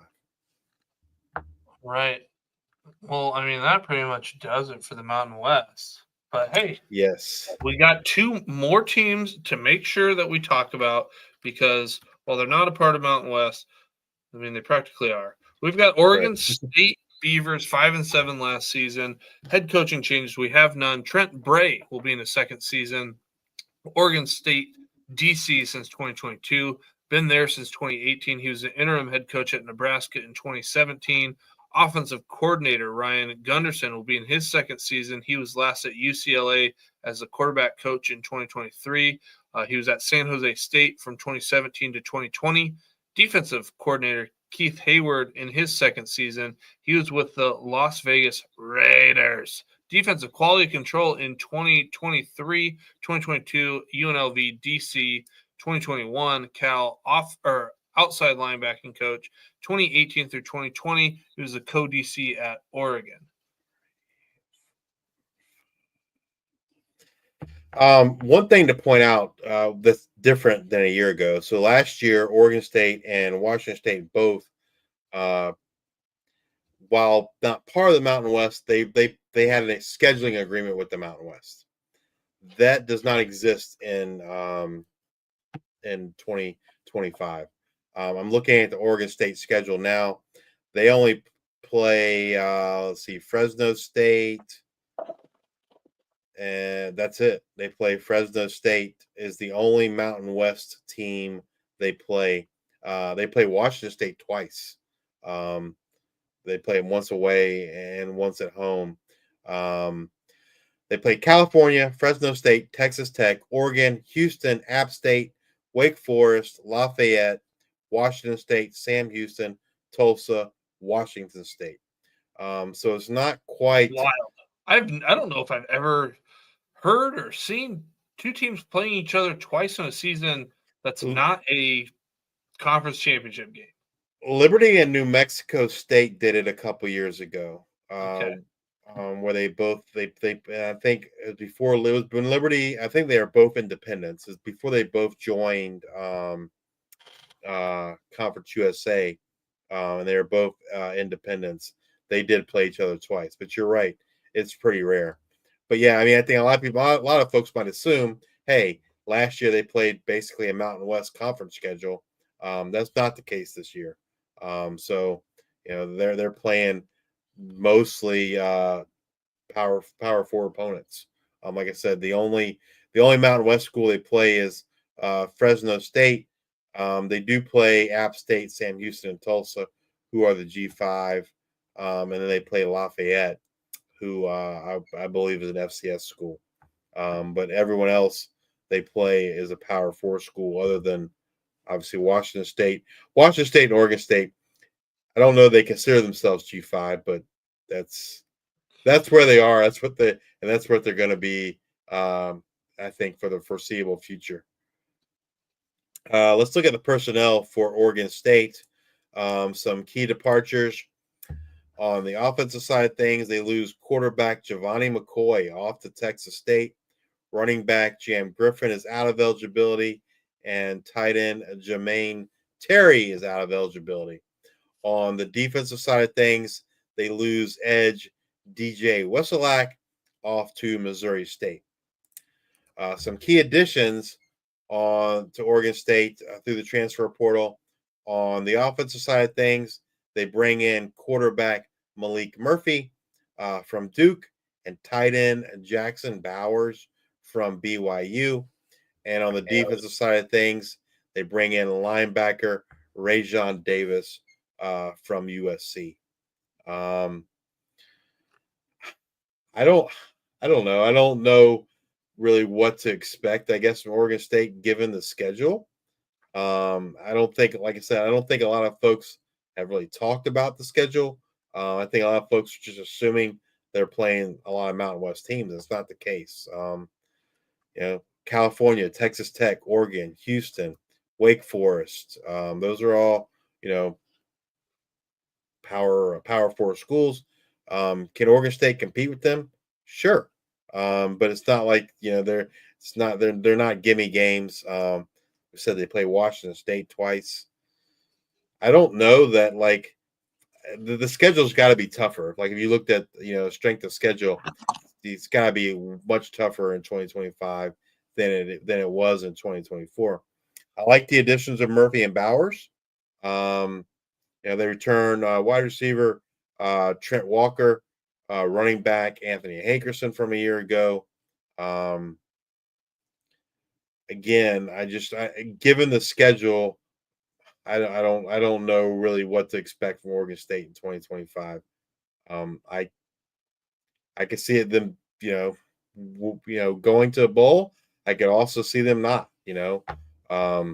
Right. Well, I mean, that pretty much does it for the Mountain West. But hey, yes, we got 2 more teams to make sure that we talk about because while they're not a part of Mountain West, I mean, they practically are. We've got Oregon State Beavers 5-7 last season. Head coaching changes. We have none. Trent Bray will be in his 2nd season. Oregon State DC since 2022. Been there since 2018. He was the interim head coach at Nebraska in 2017. Offensive coordinator Ryan Gunderson will be in his 2nd season. He was last at UCLA as the quarterback coach in 2023. He was at San Jose State from 2017 to 2020. Defensive coordinator Keith Hayward in his 2nd season. He was with the Las Vegas Raiders. Defensive quality control in 2023, 2022, UNLV DC, 2021, Cal outside linebacking coach, 2018 through 2020. He was a co-DC at Oregon. One thing to point out that's different than a year ago. So last year, Oregon State and Washington State both, while not part of the Mountain West, they had a scheduling agreement with the Mountain West. That does not exist in 2025. I'm looking at the Oregon State schedule now. They only play, Fresno State, and that's it. They play Fresno State is the only Mountain West team they play. They play Washington State twice. They play them once away and once at home. They play California, Fresno State, Texas Tech, Oregon, Houston, App State, Wake Forest, Lafayette, Washington State, Sam Houston, Tulsa, Washington State. So it's not quite wild. I don't know if I've ever heard or seen 2 teams playing each other twice in a season that's not a conference championship game. Liberty and New Mexico State did it a couple years ago. Okay. Where they I think before it was when Liberty, I think they are both independents. It's before they both joined Conference USA, and they were both independents. They did play each other twice, but you're right, it's pretty rare. But yeah, I mean, I think a lot of folks might assume, hey, last year they played basically a Mountain West conference schedule. That's not the case this year. So they're playing mostly power 4 opponents. Like I said, the only Mountain West school they play is Fresno State. They do play App State, Sam Houston, and Tulsa, who are the G5, and then they play Lafayette, who I believe is an FCS school. But everyone else they play is a Power 4 school, other than obviously Washington State and Oregon State. I don't know if they consider themselves G5, but that's where they are. That's what they're going to be. I think for the foreseeable future. Let's look at the personnel for Oregon State. Some key departures on the offensive side of things. They lose quarterback Giovanni McCoy off to Texas State. Running back Jam Griffin is out of eligibility, and tight end Jermaine Terry is out of eligibility. On the defensive side of things, they lose edge DJ Wesolak off to Missouri State. Some key additions to Oregon State through the transfer portal. On the offensive side of things, they bring in quarterback Malik Murphy from Duke and tight end Jackson Bowers from BYU. And on the defensive side of things, they bring in linebacker Rajon Davis from USC. I don't know. I don't know really what to expect, I guess, from Oregon State given the schedule. I don't think, like I said, I don't think a lot of folks have really talked about the schedule. I think a lot of folks are just assuming they're playing a lot of Mountain West teams. That's not the case. California, Texas Tech, Oregon, Houston, Wake Forest. Those are all, Power 4 schools. Can Oregon State compete with them? Sure. But it's not like, they're not gimme games. We said they play Washington State twice. I don't know that, like, the schedule's got to be tougher. Like, if you looked at, strength of schedule, it's got to be much tougher in 2025 than it was in 2024. I like the additions of Murphy and Bowers. They return wide receiver Trent Walker, running back Anthony Hankerson from a year ago. Again, given the schedule, I don't know really what to expect from Oregon State in 2025. I could see it them, going to a bowl. I could also see them not, A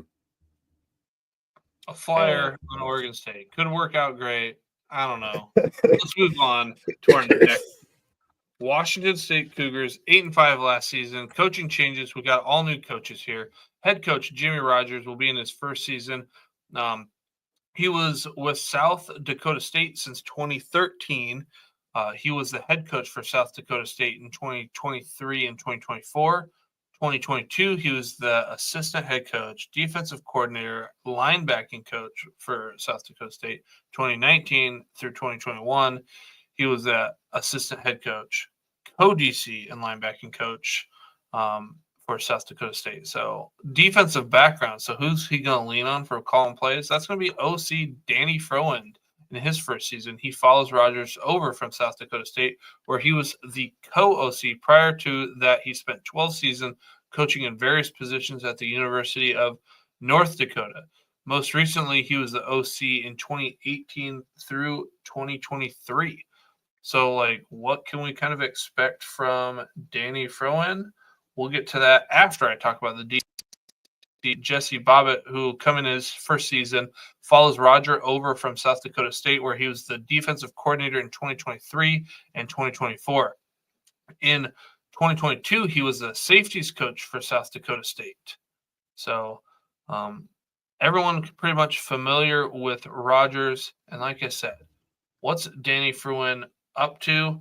flyer on Oregon State could work out great. I don't know. Let's move on to our next. Washington State Cougars, 8-5 last season. Coaching changes. We got all new coaches here. Head coach Jimmy Rogers will be in his first season. He was with South Dakota State since 2013. He was the head coach for South Dakota State in 2023 and 2024. 2022, he was the assistant head coach, defensive coordinator, linebacking coach for South Dakota State. 2019 through 2021, he was the assistant head coach, co-DC, and linebacking coach for South Dakota State. So defensive background. So who's he going to lean on for calling plays? That's going to be OC Danny Froen. In his first season, he follows Rogers over from South Dakota State, where he was the co-OC. Prior to that, he spent 12 seasons coaching in various positions at the University of North Dakota. Most recently, he was the OC in 2018 through 2023. So, what can we kind of expect from Danny Froen? We'll get to that after I talk about the Jesse Bobbitt, who come in his first season, follows Roger over from South Dakota State, where he was the defensive coordinator in 2023 and 2024. In 2022, he was the safeties coach for South Dakota State. So everyone pretty much familiar with Rogers. And like I said, what's Danny Froen up to?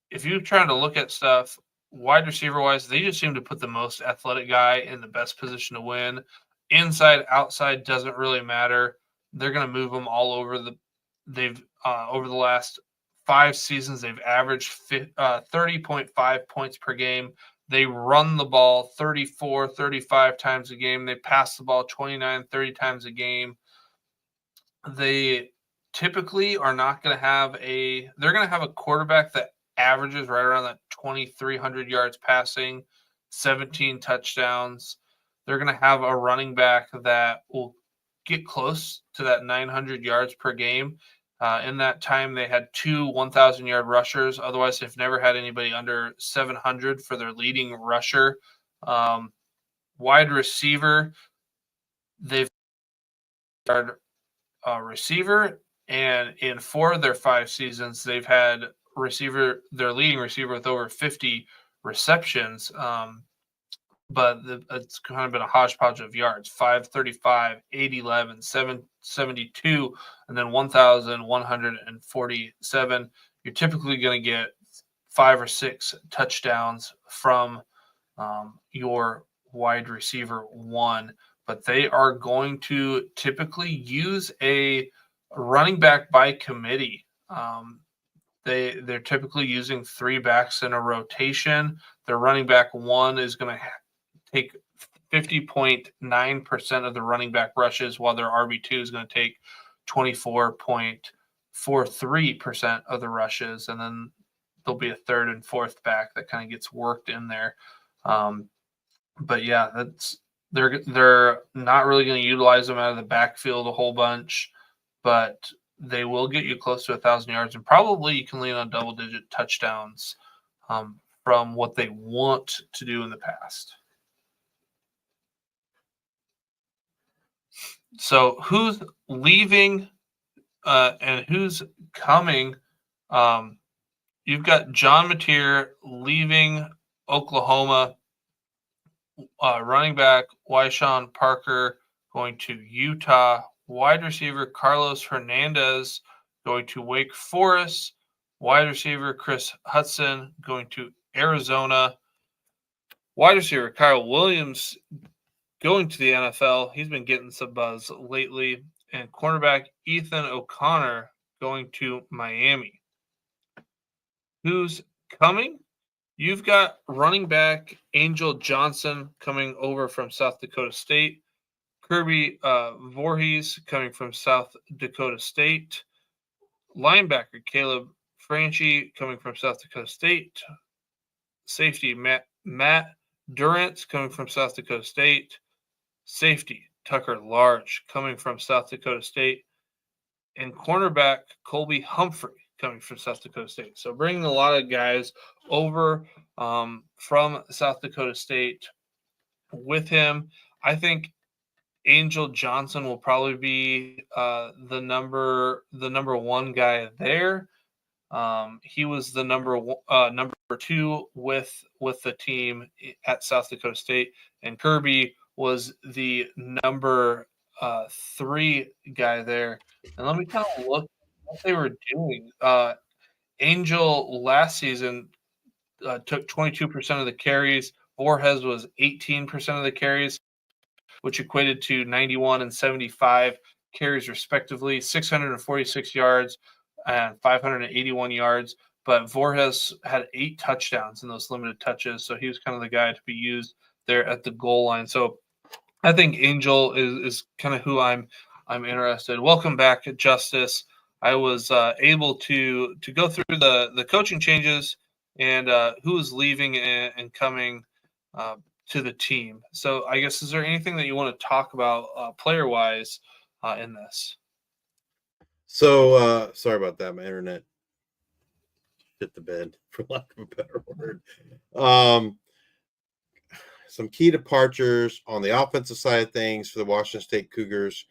If you're trying to look at stuff, wide receiver wise, they just seem to put the most athletic guy in the best position to win. Inside, outside doesn't really matter. They're going to move them all over over the last 5 seasons, they've averaged 30.5 points per game. They run the ball 34, 35 times a game. They pass the ball 29, 30 times a game. They typically are not going to have they're going to have a quarterback that averages right around that 2,300 yards passing, 17 touchdowns. They're going to have a running back that will get close to that 900 yards per game. In that time, they had 2 1,000-yard rushers. Otherwise, they've never had anybody under 700 for their leading rusher. Wide receiver, they've had a receiver, and in 4 of their 5 seasons, they've had their leading receiver with over 50 receptions. But it's kind of been a hodgepodge of yards: 535, 811, 772, and then 1,147. You're typically going to get 5 or 6 touchdowns from your wide receiver one, but they are going to typically use a running back by committee. They're typically using 3 backs in a rotation. Their running back 1 is going to take 50.9% of the running back rushes, while their RB2 is going to take 24.43% of the rushes. And then there'll be a 3rd and 4th back that kind of gets worked in there. But yeah, they're not really going to utilize them out of the backfield a whole bunch, but they will get you close to 1,000 yards, and probably you can lean on double-digit touchdowns from what they want to do in the past. So who's leaving and who's coming? You've got John Mateer leaving Oklahoma. Running back Wyshawn Parker going to Utah. Wide receiver Carlos Hernandez going to Wake Forest. Wide receiver Chris Hudson going to Arizona. Wide receiver Kyle Williams going to the NFL. He's been getting some buzz lately. And cornerback Ethan O'Connor going to Miami. Who's coming? You've got running back Angel Johnson coming over from South Dakota State. Kirby Voorhees coming from South Dakota State. Linebacker Caleb Franchi coming from South Dakota State. Safety Matt Durant coming from South Dakota State. Safety Tucker Large coming from South Dakota State. And cornerback Colby Humphrey coming from South Dakota State. So bringing a lot of guys over from South Dakota State with him. I think Angel Johnson will probably be the number 1 guy there. He was the number 2 with the team at South Dakota State, and Kirby was the number 3 guy there. And let me kind of look what they were doing. Angel last season took 22% of the carries. Voorhees was 18% of the carries, which equated to 91 and 75 carries respectively, 646 yards and 581 yards. But Voorhees had 8 touchdowns in those limited touches, so he was kind of the guy to be used there at the goal line. So I think Angel is kind of who I'm interested. Welcome back, Justice. I was able to go through the coaching changes and who is leaving and coming to the team. So I guess, is there anything that you want to talk about player-wise in this? So sorry about that. My internet hit the bed, for lack of a better word. Some key departures on the offensive side of things for the Washington State Cougars.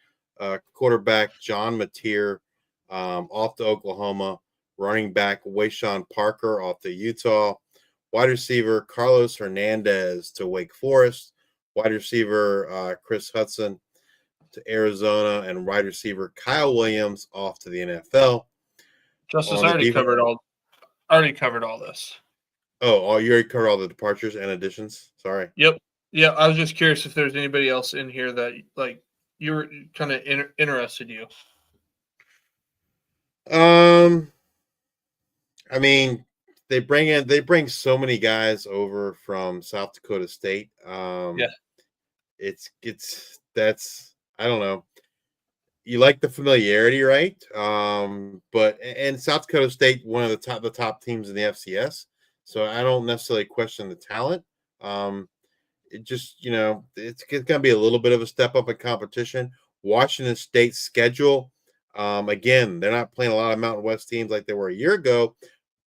Quarterback John Mateer off to Oklahoma. Running back Wyshawn Parker off to Utah. Wide receiver Carlos Hernandez to Wake Forest. Wide receiver Chris Hudson to Arizona. And wide receiver Kyle Williams off to the NFL. Justice, I already covered all this. Oh, you already covered all the departures and additions? Sorry. Yep. Yeah, I was just curious if there's anybody else in here that you were kind of interested you. I mean, they bring so many guys over from South Dakota State. Yeah. That's I don't know. You like the familiarity, right? But South Dakota State, one of the top teams in the FCS. So I don't necessarily question the talent. It just, it's going to be a little bit of a step up in competition. Washington State's schedule, again, they're not playing a lot of Mountain West teams like they were a year ago,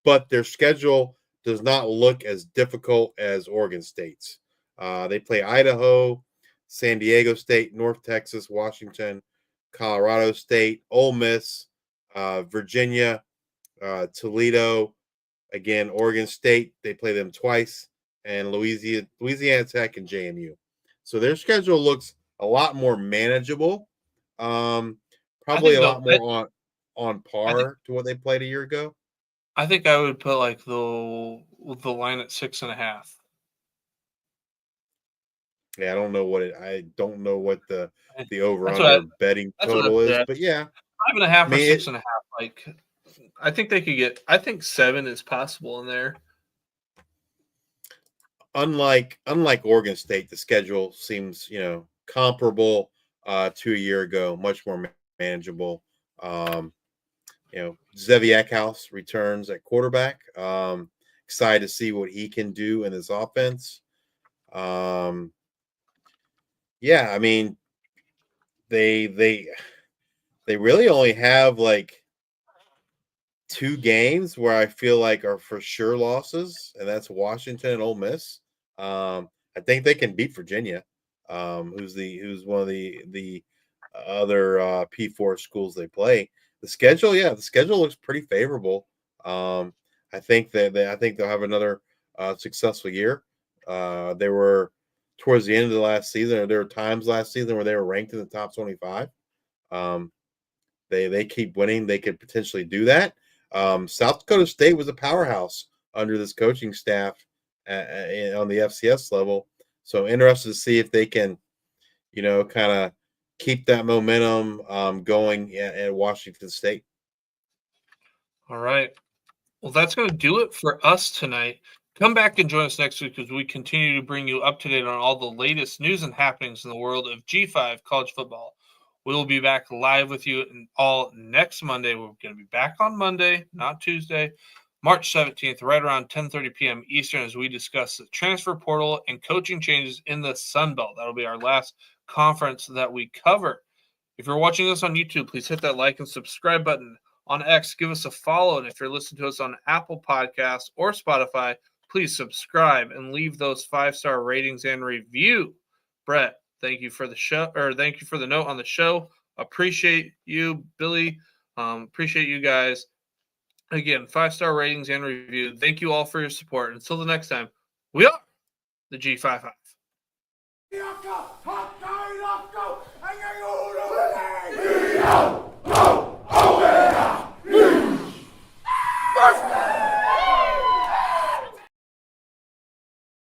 but their schedule does not look as difficult as Oregon State's. They play Idaho, San Diego State, North Texas, Washington, Colorado State, Ole Miss, Virginia, Toledo. Again, Oregon State, they play them twice, and Louisiana Tech and JMU. So their schedule looks a lot more manageable. Probably a lot more on par to what they played a year ago. I think I would put the line at 6.5. Yeah, I don't know what the over under betting total is, but yeah. 5.5 or 6.5. Like, I think they could get. I think 7 is possible in there. Unlike Oregon State, the schedule seems comparable to a year ago, much more manageable. Zevi Eckhouse returns at quarterback. Excited to see what he can do in this offense. Yeah, I mean, they really only have like 2 games where I feel like are for sure losses, and that's Washington and Ole Miss. I think they can beat Virginia, who's one of the other P4 schools they play. The schedule looks pretty favorable. I think they'll have another successful year. They were towards the end of the last season, or there were times last season where they were ranked in the top 25. They keep winning. They could potentially do that. South Dakota State was a powerhouse under this coaching staff on the FCS level. So interested to see if they can, kind of keep that momentum going at Washington State. All right. Well, that's going to do it for us tonight. Come back and join us next week as we continue to bring you up to date on all the latest news and happenings in the world of G5 college football. We will be back live with you all next Monday. We're going to be back on Monday, not Tuesday, March 17th, right around 10:30 p.m. Eastern, as we discuss the transfer portal and coaching changes in the Sun Belt. That'll be our last conference that we cover. If you're watching us on YouTube, please hit that like and subscribe button. On X, give us a follow. And if you're listening to us on Apple Podcasts or Spotify, please subscribe and leave those 5-star ratings and review. Brett, thank you for the show, or thank you for the note on the show. Appreciate you, Billy. Appreciate you guys. Again, 5-star ratings and review. Thank you all for your support. Until the next time, we are the G5 Hive. First